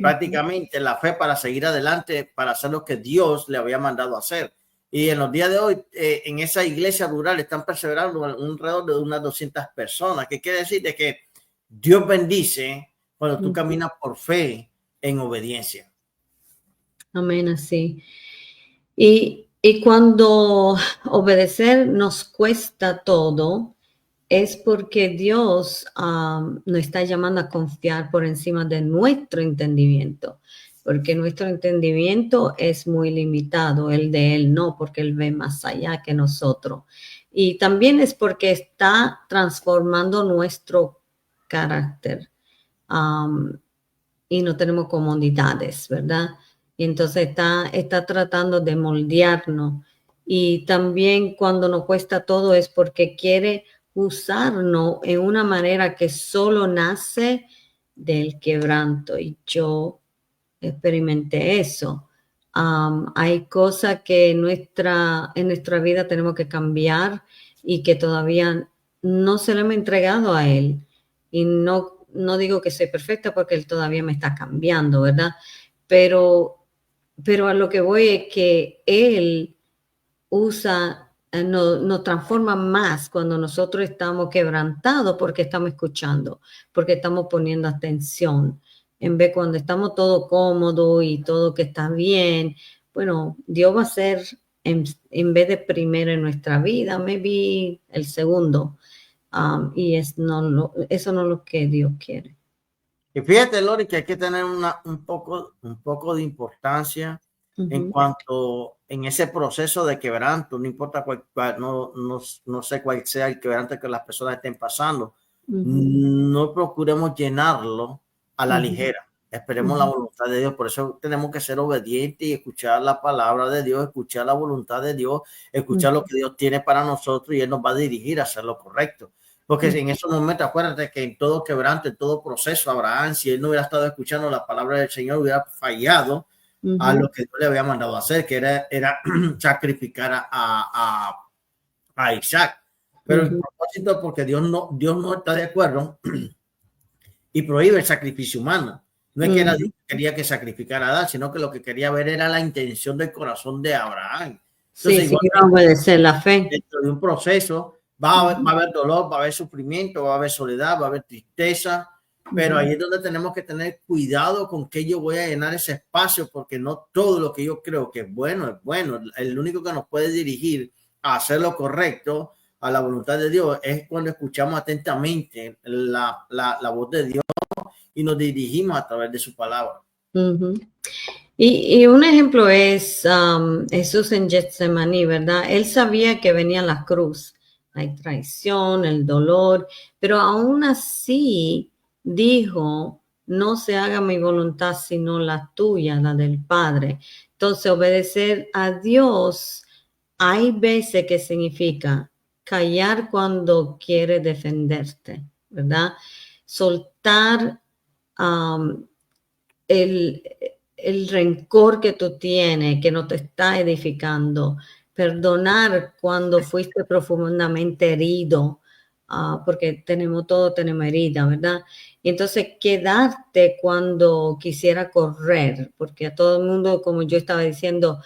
prácticamente la fe para seguir adelante, para hacer lo que Dios le había mandado hacer. Y en los días de hoy, en esa iglesia rural están perseverando alrededor de unas 200 personas, que quiere decir de que Dios bendice cuando tú caminas por fe en obediencia. Amén, así. Y cuando obedecer nos cuesta todo, es porque Dios nos está llamando a confiar por encima de nuestro entendimiento, porque nuestro entendimiento es muy limitado, el de Él no, porque Él ve más allá que nosotros. Y también es porque está transformando nuestro carácter y no tenemos comodidades, ¿verdad? Y entonces está tratando de moldearnos. Y también cuando nos cuesta todo es porque quiere usarnos en una manera que solo nace del quebranto. Y yo experimenté eso. Hay cosas que en nuestra vida tenemos que cambiar y que todavía no se lo hemos entregado a Él. Y no digo que soy perfecta porque Él todavía me está cambiando, ¿verdad? Pero a lo que voy es que Él nos transforma más cuando nosotros estamos quebrantados porque estamos escuchando, porque estamos poniendo atención. En vez cuando estamos todo cómodo y todo que está bien, bueno, Dios va a ser en vez de primero en nuestra vida, maybe el segundo. Y eso no es lo que Dios quiere. Y fíjate, Lori, que hay que tener un poco de importancia en cuanto en ese proceso de quebranto, no importa no sé cuál sea el quebranto que las personas estén pasando, no procuremos llenarlo a la ligera. Esperemos la voluntad de Dios. Por eso tenemos que ser obedientes y escuchar la palabra de Dios, escuchar la voluntad de Dios, escuchar lo que Dios tiene para nosotros y Él nos va a dirigir a hacer lo correcto. Porque en esos momentos, acuérdate que en todo quebranto, en todo proceso, Abraham, si él no hubiera estado escuchando la palabra del Señor, hubiera fallado a lo que Dios le había mandado a hacer, que era sacrificar a Isaac. Pero el propósito, porque Dios no está de acuerdo y prohíbe el sacrificio humano. No es que era Dios que quería que sacrificara a Adán, sino que lo que quería ver era la intención del corazón de Abraham. Entonces, sí, va a obedecer la fe. Dentro de un proceso va a haber dolor, va a haber sufrimiento, va a haber soledad, va a haber tristeza, pero ahí es donde tenemos que tener cuidado con que yo voy a llenar ese espacio, porque no todo lo que yo creo que es bueno. El único que nos puede dirigir a hacer lo correcto, a la voluntad de Dios, es cuando escuchamos atentamente la voz de Dios y nos dirigimos a través de su palabra. Y un ejemplo es Jesús en Getsemaní, ¿verdad? Él sabía que venía la cruz, la traición, el dolor, pero aún así dijo, no se haga mi voluntad sino la tuya, la del Padre. Entonces, obedecer a Dios hay veces que significa callar cuando quiere defenderte, ¿verdad? Soltar el rencor que tú tienes, que no te está edificando, perdonar cuando fuiste profundamente herido, porque todos tenemos herida, ¿verdad? Y entonces quedarte cuando quisiera correr, porque a todo el mundo, como yo estaba diciendo,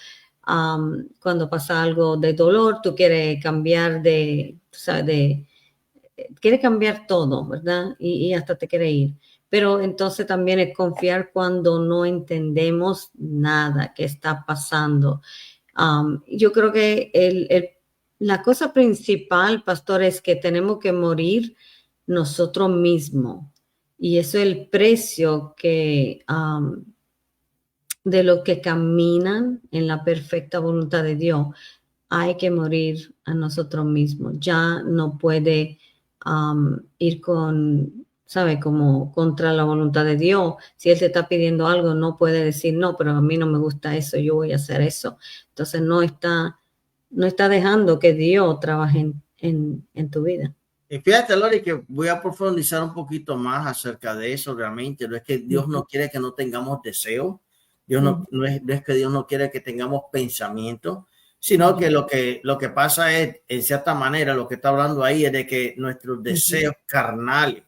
cuando pasa algo de dolor, tú quieres cambiar quieres cambiar todo, ¿verdad? Y hasta te quiere ir. Pero entonces también es confiar cuando no entendemos nada que está pasando. Yo creo que la cosa principal, pastor, es que tenemos que morir nosotros mismos. Y eso es el precio de los que caminan en la perfecta voluntad de Dios. Hay que morir a nosotros mismos. Ya no puede ir como contra la voluntad de Dios. Si Él te está pidiendo algo, no puede decir, no, pero a mí no me gusta eso, yo voy a hacer eso. Entonces no está dejando que Dios trabaje en tu vida. Y fíjate, Lori, que voy a profundizar un poquito más acerca de eso. Realmente no es que Dios no quiere que no tengamos deseo. Dios no es que Dios no quiere que tengamos pensamiento, sino que lo que pasa es, en cierta manera, lo que está hablando ahí es de que nuestros deseos carnales,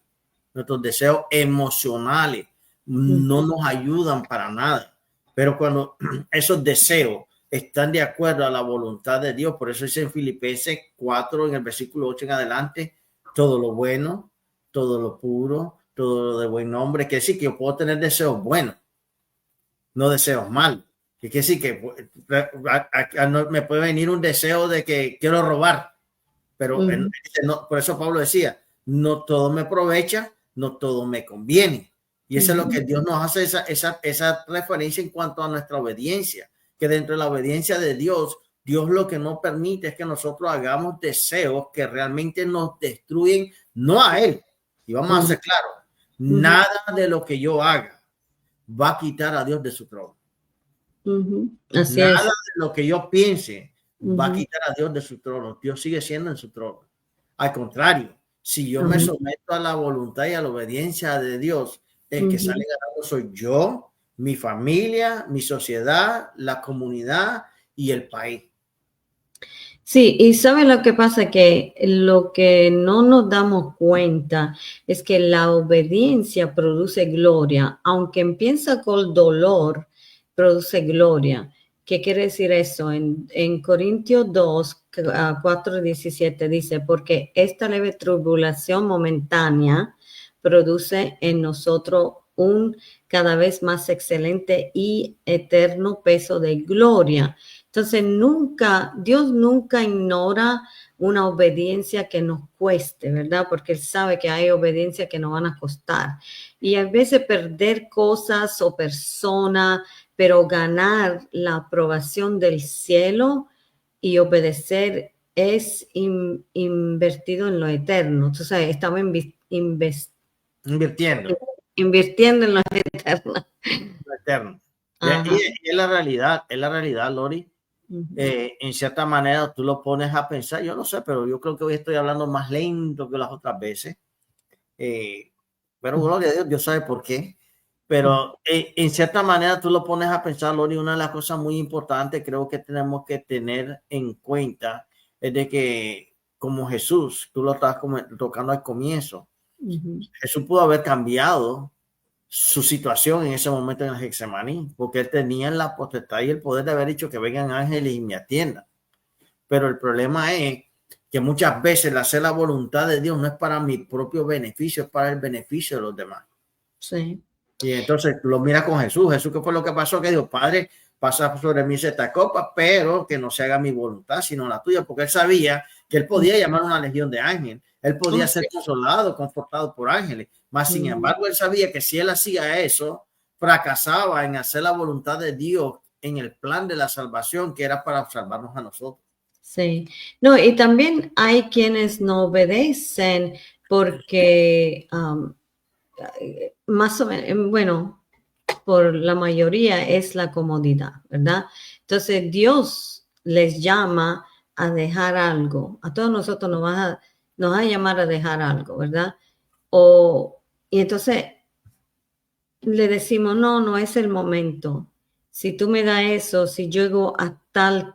nuestros deseos emocionales no nos ayudan para nada. Pero cuando esos deseos están de acuerdo a la voluntad de Dios, por eso dice en Filipenses 4, en el versículo 8 en adelante, todo lo bueno, todo lo puro, todo lo de buen nombre, que sí que yo puedo tener deseos buenos, no deseos malos. Que sí que me puede venir un deseo de que quiero robar. Pero no, por eso Pablo decía, no todo me aprovecha, no todo me conviene. Y eso es lo que Dios nos hace esa referencia en cuanto a nuestra obediencia, que dentro de la obediencia de Dios, Dios lo que no permite es que nosotros hagamos deseos que realmente nos destruyen, no a Él. Y vamos a ser claros, nada de lo que yo haga va a quitar a Dios de su trono. Así Nada es. de lo que yo piense va a quitar a Dios de su trono. Dios sigue siendo en su trono. Al contrario, si yo me someto a la voluntad y a la obediencia de Dios, el que sale ganando soy yo, mi familia, mi sociedad, la comunidad y el país. Sí, y ¿saben lo que pasa? Que lo que no nos damos cuenta es que la obediencia produce gloria, aunque empieza con dolor, produce gloria. ¿Qué quiere decir eso? En Corintios 2, 4, 17 dice, porque esta leve tribulación momentánea produce en nosotros un cada vez más excelente y eterno peso de gloria. Entonces, Dios nunca ignora una obediencia que nos cueste, ¿verdad? Porque Él sabe que hay obediencia que nos van a costar. Y a veces perder cosas o personas, pero ganar la aprobación del cielo y obedecer es invertido en lo eterno. Entonces, estamos invirtiendo en lo eterno. Lo eterno. Y es la realidad, Lori. En cierta manera tú lo pones a pensar, yo no sé, pero yo creo que hoy estoy hablando más lento que las otras veces, pero gloria a Dios, Dios sabe por qué, pero en cierta manera tú lo pones a pensar, Lori. Una de las cosas muy importantes creo que tenemos que tener en cuenta es de que como Jesús, tú lo estabas tocando al comienzo, Jesús pudo haber cambiado su situación en ese momento en el Getsemaní, porque él tenía la potestad y el poder de haber dicho que vengan ángeles y me atiendan. Pero el problema es que muchas veces el hacer la voluntad de Dios no es para mi propio beneficio, es para el beneficio de los demás. Sí. Y entonces lo mira con Jesús. Jesús, ¿qué fue lo que pasó? Que dijo, Padre, pasa sobre mí esta copa, pero que no se haga mi voluntad, sino la tuya, porque él sabía que él podía llamar a una legión de ángeles. Él podía ser consolado, confortado por ángeles. Mas, sin embargo, él sabía que si él hacía eso, fracasaba en hacer la voluntad de Dios en el plan de la salvación, que era para salvarnos a nosotros. Sí. No, y también hay quienes no obedecen porque más o menos, bueno, por la mayoría es la comodidad, ¿verdad? Entonces Dios les llama a dejar algo. A todos nosotros nos va a llamar a dejar algo, ¿verdad? Y entonces le decimos, no es el momento. Si tú me das eso, si yo llego a tal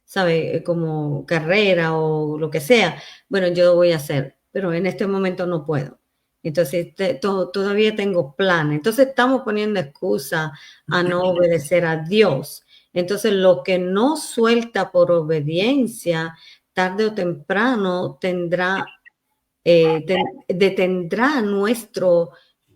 ¿sabe? Como carrera o lo que sea, bueno, yo lo voy a hacer, pero en este momento no puedo. Entonces, todavía tengo plan. Entonces, estamos poniendo excusa a no obedecer a Dios. Entonces, lo que no suelta por obediencia, tarde o temprano detendrá nuestro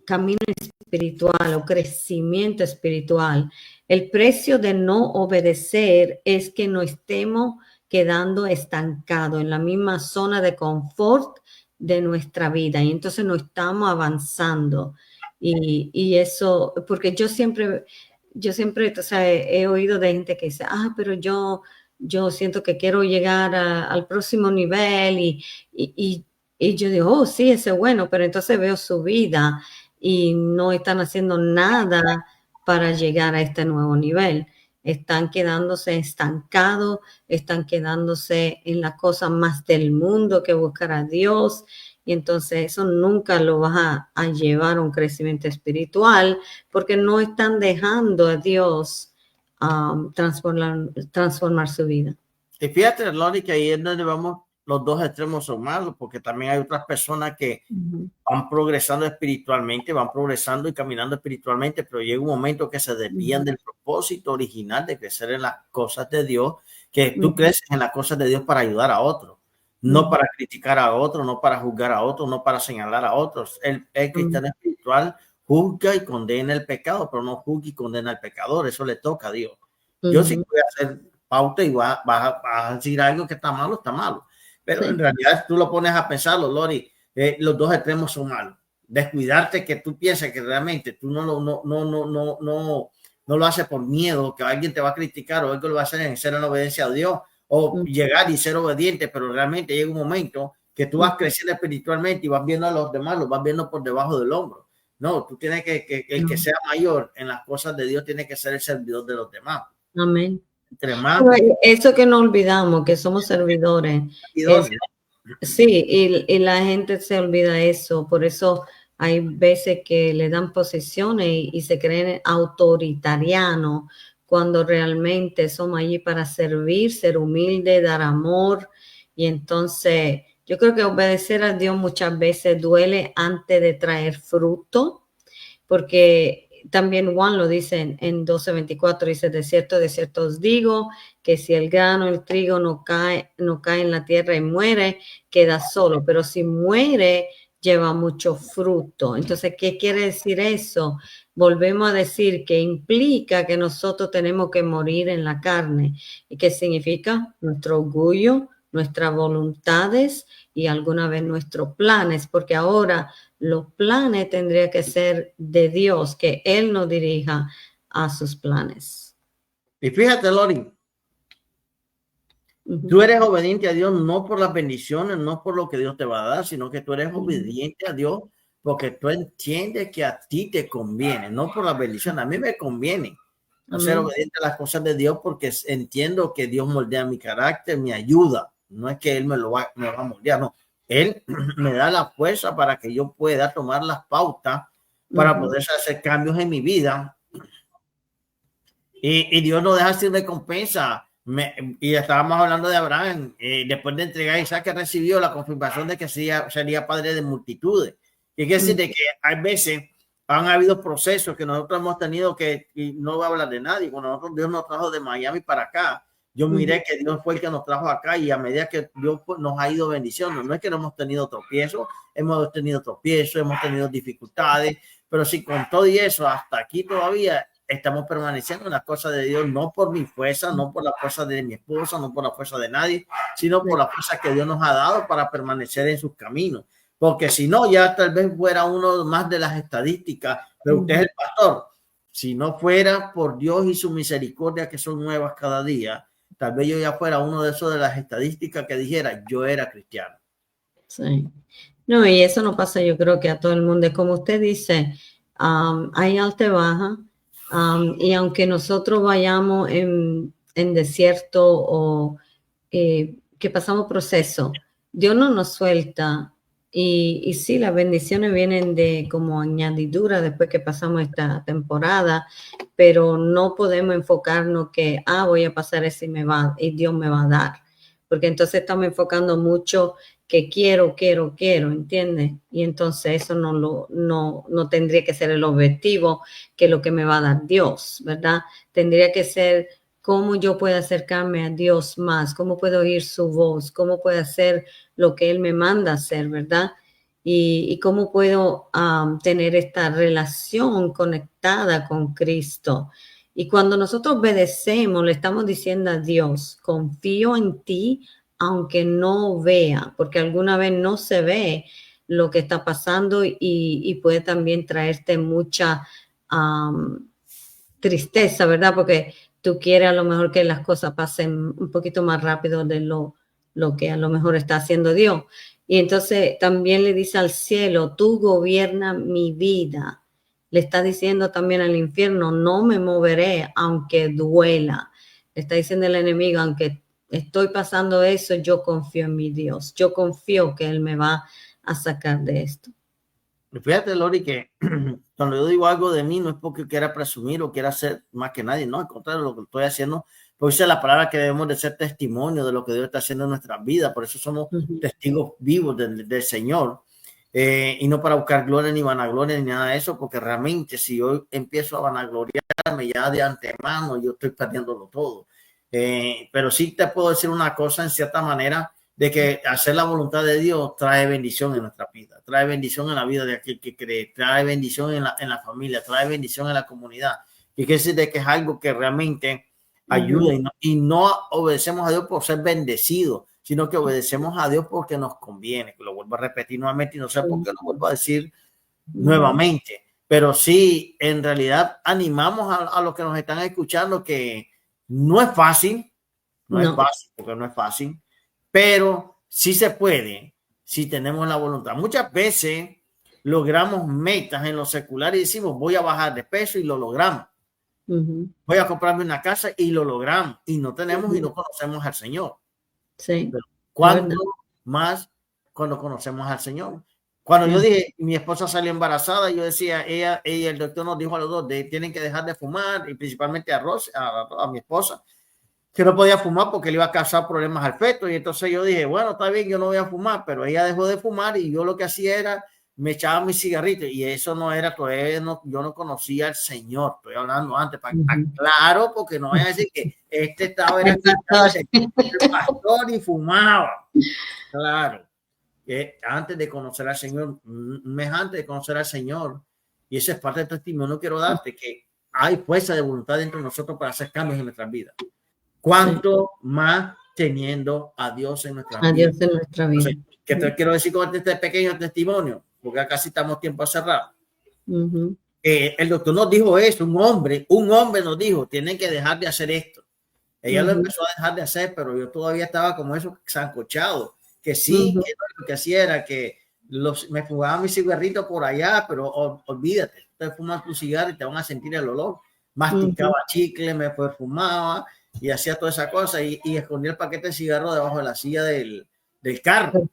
camino espiritual o crecimiento espiritual. El precio de no obedecer es que no estemos quedando estancados en la misma zona de confort de nuestra vida y entonces no estamos avanzando. Y eso, porque yo siempre, o sea, he oído de gente que dice, pero yo siento que quiero llegar al próximo nivel y yo digo, sí, ese es bueno, pero entonces veo su vida y no están haciendo nada para llegar a este nuevo nivel. Están quedándose estancados, están quedándose en las cosas más del mundo que buscar a Dios. Y entonces eso nunca lo va a llevar a un crecimiento espiritual porque no están dejando a Dios transformar su vida. Y fíjate, Lori, que ahí es donde vamos, los dos extremos son malos, porque también hay otras personas que van progresando espiritualmente, van progresando y caminando espiritualmente, pero llega un momento que se desvían del propósito original de crecer en las cosas de Dios, que tú creces en las cosas de Dios para ayudar a otros, no para criticar a otros, no para juzgar a otros, no para señalar a otros. El cristiano espiritual juzga y condena el pecado, pero no juzga y condena al pecador. Eso le toca a Dios. Yo sí voy a hacer pauta y vas a decir algo que está malo. Pero en realidad tú lo pones a pensarlo, Lori, los dos extremos son malos. Descuidarte que tú piensas que realmente tú no lo haces por miedo, que alguien te va a criticar o algo lo va a hacer en ser en obediencia a Dios, o llegar y ser obediente, pero realmente llega un momento que tú vas creciendo espiritualmente y vas viendo a los demás, los vas viendo por debajo del hombro. No, tú tienes que el que sea mayor en las cosas de Dios tiene que ser el servidor de los demás. Amén. Entre más. Eso que no olvidamos, que somos servidores. Sí, y la gente se olvida eso. Por eso hay veces que le dan posiciones y se creen autoritarianos cuando realmente somos allí para servir, ser humilde, dar amor. Y entonces yo creo que obedecer a Dios muchas veces duele antes de traer fruto, porque también Juan lo dice en 12:24, dice, de cierto os digo, que si el grano, el trigo no cae en la tierra y muere, queda solo, pero si muere, lleva mucho fruto. Entonces, ¿qué quiere decir eso? Volvemos a decir que implica que nosotros tenemos que morir en la carne. ¿Y qué significa? Nuestro orgullo, nuestras voluntades y alguna vez nuestros planes, porque ahora los planes tendrían que ser de Dios, que Él nos dirija a sus planes. Y fíjate, Lori, tú eres obediente a Dios no por las bendiciones, no por lo que Dios te va a dar, sino que tú eres obediente a Dios porque tú entiendes que a ti te conviene, no por las bendiciones. A mí me conviene ser obediente a las cosas de Dios porque entiendo que Dios moldea mi carácter, me ayuda. No es que Él me va a moldear, no. Él me da la fuerza para que yo pueda tomar las pautas para poder hacer cambios en mi vida. Y Dios no deja sin recompensa. Y estábamos hablando de Abraham, después de entregar a Isaac, que recibió la confirmación de que sería padre de multitudes. Y quiere decir de que hay veces han habido procesos que nosotros hemos tenido que, y no voy a hablar de nadie, cuando Dios nos trajo de Miami para acá, yo miré que Dios fue el que nos trajo acá y a medida que Dios nos ha ido bendiciendo, no es que no hemos tenido tropiezos, hemos tenido dificultades, pero si con todo y eso, hasta aquí todavía estamos permaneciendo en las cosas de Dios, no por mi fuerza, no por la fuerza de mi esposa, no por la fuerza de nadie, sino por la fuerza que Dios nos ha dado para permanecer en sus caminos. Porque si no, ya tal vez fuera uno más de las estadísticas, pero usted es el pastor. Si no fuera por Dios y su misericordia, que son nuevas cada día, tal vez yo ya fuera uno de esos de las estadísticas que dijera, yo era cristiano. Sí. No, y eso no pasa, yo creo que a todo el mundo. Como usted dice, hay alta y baja, y aunque nosotros vayamos en desierto o que pasamos proceso, Dios no nos suelta. Y sí, las bendiciones vienen de como añadidura después que pasamos esta temporada, pero no podemos enfocarnos que, voy a pasar eso y Dios me va a dar. Porque entonces estamos enfocando mucho que quiero, ¿entiendes? Y entonces eso no tendría que ser el objetivo, que es lo que me va a dar Dios, ¿verdad? Tendría que ser cómo yo puedo acercarme a Dios más, cómo puedo oír su voz, cómo puedo hacer lo que Él me manda hacer, ¿verdad? Y cómo puedo tener esta relación conectada con Cristo. Y cuando nosotros obedecemos, le estamos diciendo a Dios, confío en ti, aunque no vea, porque alguna vez no se ve lo que está pasando y puede también traerte mucha tristeza, ¿verdad? Porque tú quieres a lo mejor que las cosas pasen un poquito más rápido de lo que a lo mejor está haciendo Dios. Y entonces también le dice al cielo, tú gobierna mi vida. Le está diciendo también al infierno, no me moveré aunque duela. Le está diciendo el enemigo, aunque estoy pasando eso, yo confío en mi Dios. Yo confío que Él me va a sacar de esto. Fíjate, Lori, que cuando yo digo algo de mí, no es porque quiera presumir o quiera ser más que nadie, no, al contrario, lo que estoy haciendo, pues es la palabra que debemos de ser testimonio de lo que Dios está haciendo en nuestras vidas, por eso somos testigos vivos del Señor, y no para buscar gloria ni vanagloria ni nada de eso, porque realmente si yo empiezo a vanagloriarme ya de antemano, yo estoy perdiéndolo todo. Pero sí te puedo decir una cosa en cierta manera, de que hacer la voluntad de Dios trae bendición en nuestra vida, trae bendición en la vida de aquel que cree, trae bendición en la familia, trae bendición en la comunidad. Y que decir de que es algo que realmente ayuda, y no obedecemos a Dios por ser bendecidos, sino que obedecemos a Dios porque nos conviene. Lo vuelvo a repetir nuevamente y no sé por qué lo vuelvo a decir nuevamente, pero sí, en realidad animamos a los que nos están escuchando que no es fácil, no es fácil, porque no es fácil, pero sí se puede si tenemos la voluntad. Muchas veces logramos metas en lo secular y decimos voy a bajar de peso y lo logramos. Voy a comprarme una casa y lo logramos, y no tenemos y no conocemos al Señor. Sí. Pero ¿cuánto más cuando conocemos al Señor? Cuando yo dije, mi esposa salió embarazada, yo decía, ella, el doctor nos dijo a los dos, tienen que dejar de fumar, y principalmente a mi esposa, que no podía fumar porque le iba a causar problemas al feto. Y entonces yo dije, bueno, está bien, yo no voy a fumar, pero ella dejó de fumar y yo lo que hacía era, me echaba mis cigarritos, y eso no era, todavía no, yo no conocía al Señor, estoy hablando antes, para claro, porque no voy a decir que estaba en el pastor y fumaba, claro. Antes de conocer al Señor, un mes antes de conocer al Señor, y esa es parte del testimonio que quiero darte, que hay fuerza de voluntad dentro de nosotros para hacer cambios en nuestras vidas. ¿Cuánto más teniendo a Dios en nuestra vida? Dios en nuestra vida. Entonces, ¿qué te quiero decir con este pequeño testimonio? Porque casi estamos tiempo a cerrar. El doctor nos dijo eso, un hombre nos dijo, tienen que dejar de hacer esto. Ella lo empezó a dejar de hacer, pero yo todavía estaba como eso, sancochado. Que sí, que lo que hacía era que me fumaba mi cigarrito por allá, pero olvídate, te fumas tu cigarro y te van a sentir el olor. Masticaba chicle, me perfumaba y hacía toda esa cosa, y escondía el paquete de cigarro debajo de la silla del carro.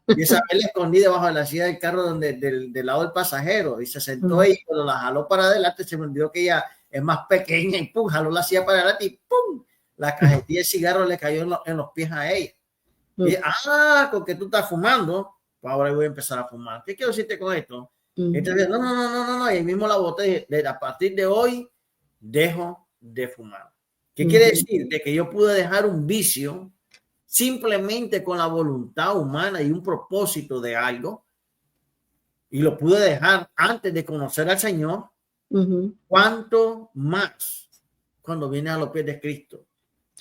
Y esa vez le escondí debajo de la silla del carro del lado del pasajero, y se sentó ahí, cuando la jaló para adelante se me olvidó que ella es más pequeña, y pum, jaló la silla para adelante y pum, la cajetilla de cigarro le cayó en los pies a ella. Y, con que tú estás fumando, pues ahora voy a empezar a fumar. ¿Qué quiero decirte con esto? Entonces, no, y ahí mismo la boté, a partir de hoy dejo de fumar. ¿Qué quiere decir? De que yo pude dejar un vicio simplemente con la voluntad humana y un propósito de algo, y lo pude dejar antes de conocer al Señor. ¿Cuánto más cuando viene a los pies de Cristo?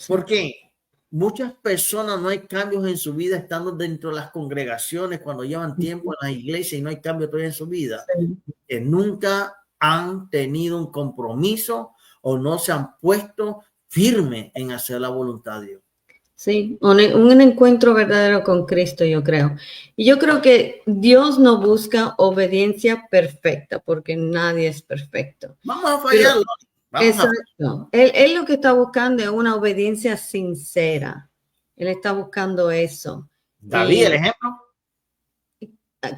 ¿Por qué? Muchas personas no hay cambios en su vida estando dentro de las congregaciones, cuando llevan tiempo en la iglesia y no hay cambio todavía en su vida, que nunca han tenido un compromiso o no se han puesto firme en hacer la voluntad de Dios. Sí, un encuentro verdadero con Cristo, yo creo. Y yo creo que Dios no busca obediencia perfecta, porque nadie es perfecto. Vamos a fallarlo. Exacto. Él lo que está buscando es una obediencia sincera. Él está buscando eso. David, el ejemplo.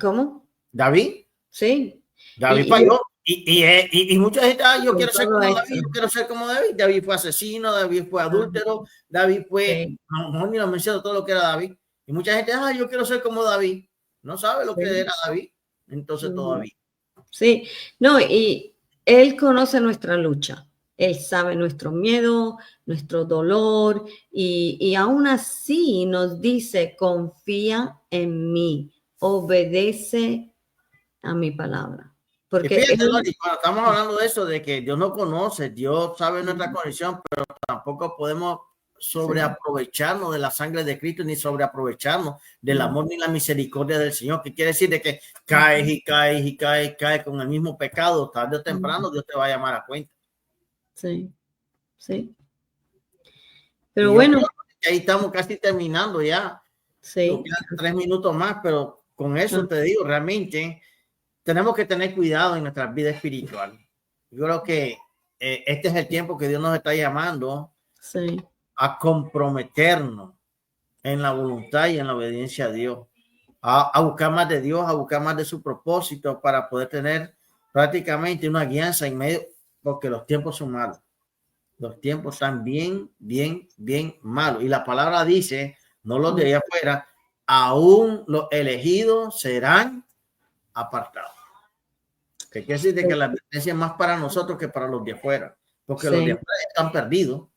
¿Cómo? David. Sí. David falló. Y mucha gente, yo quiero ser como David, yo quiero ser como David. David fue asesino, David fue adúltero, David fue, no, ni lo menciono todo lo que era David. Y mucha gente, yo quiero ser como David. No sabe lo que era David. Entonces todavía. Sí, no, y Él conoce nuestra lucha. Él sabe nuestro miedo, nuestro dolor, y aún así nos dice, confía en mí, obedece a mi palabra. Porque fíjate, Lori, cuando estamos hablando de eso, de que Dios no conoce, Dios sabe nuestra condición, pero tampoco podemos sobreaprovecharnos de la sangre de Cristo, ni sobreaprovecharnos del amor ni la misericordia del Señor. ¿Qué quiere decir? De que caes y caes y caes, caes con el mismo pecado, tarde o temprano Dios te va a llamar a cuenta. Sí, sí. Pero bueno. Ahí estamos casi terminando ya. Sí. 3 minutos más, pero con eso te digo, realmente tenemos que tener cuidado en nuestra vida espiritual. Yo creo que este es el tiempo que Dios nos está llamando a comprometernos en la voluntad y en la obediencia a Dios, a buscar más de Dios, a buscar más de su propósito, para poder tener prácticamente una guianza en medio, porque los tiempos son malos. Los tiempos están bien malos. Y la palabra dice, no los de allá afuera, aún los elegidos serán apartados. Que quiere decir de que la advertencia es más para nosotros que para los de afuera, porque los de afuera están perdidos.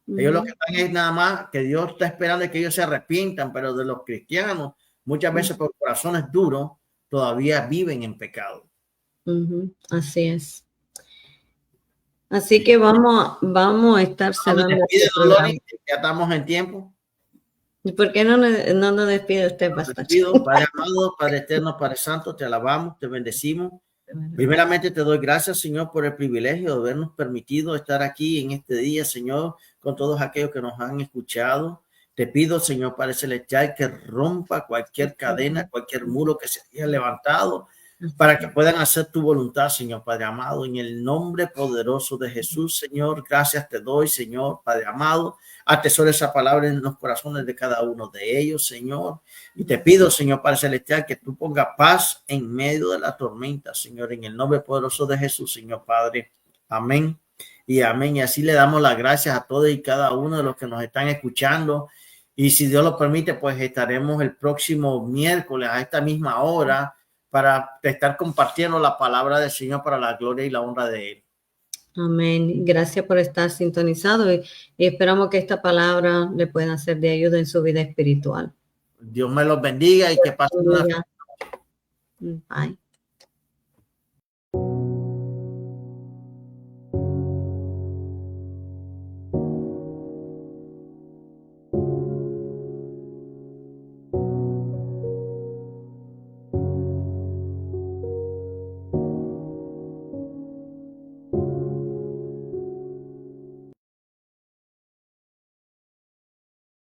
Ellos lo que están es nada más que Dios está esperando que ellos se arrepientan, pero de los cristianos, muchas veces por corazones duros, todavía viven en pecado. Así es. Así que vamos a estar cerrando este programa. Ya estamos en tiempo. ¿Y por qué no nos despide usted, pastor? Despido, Padre amado, Padre eterno, Padre santo, te alabamos, te bendecimos. Primeramente te doy gracias, Señor, por el privilegio de habernos permitido estar aquí en este día, Señor, con todos aquellos que nos han escuchado. Te pido, Señor Padre Celestial, que rompa cualquier cadena, cualquier muro que se haya levantado, para que puedan hacer tu voluntad, Señor Padre amado, en el nombre poderoso de Jesús, Señor. Gracias te doy, Señor Padre amado. Atesora esa palabra en los corazones de cada uno de ellos, Señor. Y te pido, Señor Padre Celestial, que tú pongas paz en medio de la tormenta, Señor, en el nombre poderoso de Jesús, Señor Padre. Amén y amén. Y así le damos las gracias a todos y cada uno de los que nos están escuchando. Y si Dios lo permite, pues estaremos el próximo miércoles a esta misma hora para estar compartiendo la palabra del Señor para la gloria y la honra de Él. Amén. Gracias por estar sintonizado y esperamos que esta palabra le pueda ser de ayuda en su vida espiritual. Dios me los bendiga y que pasen una... Bye.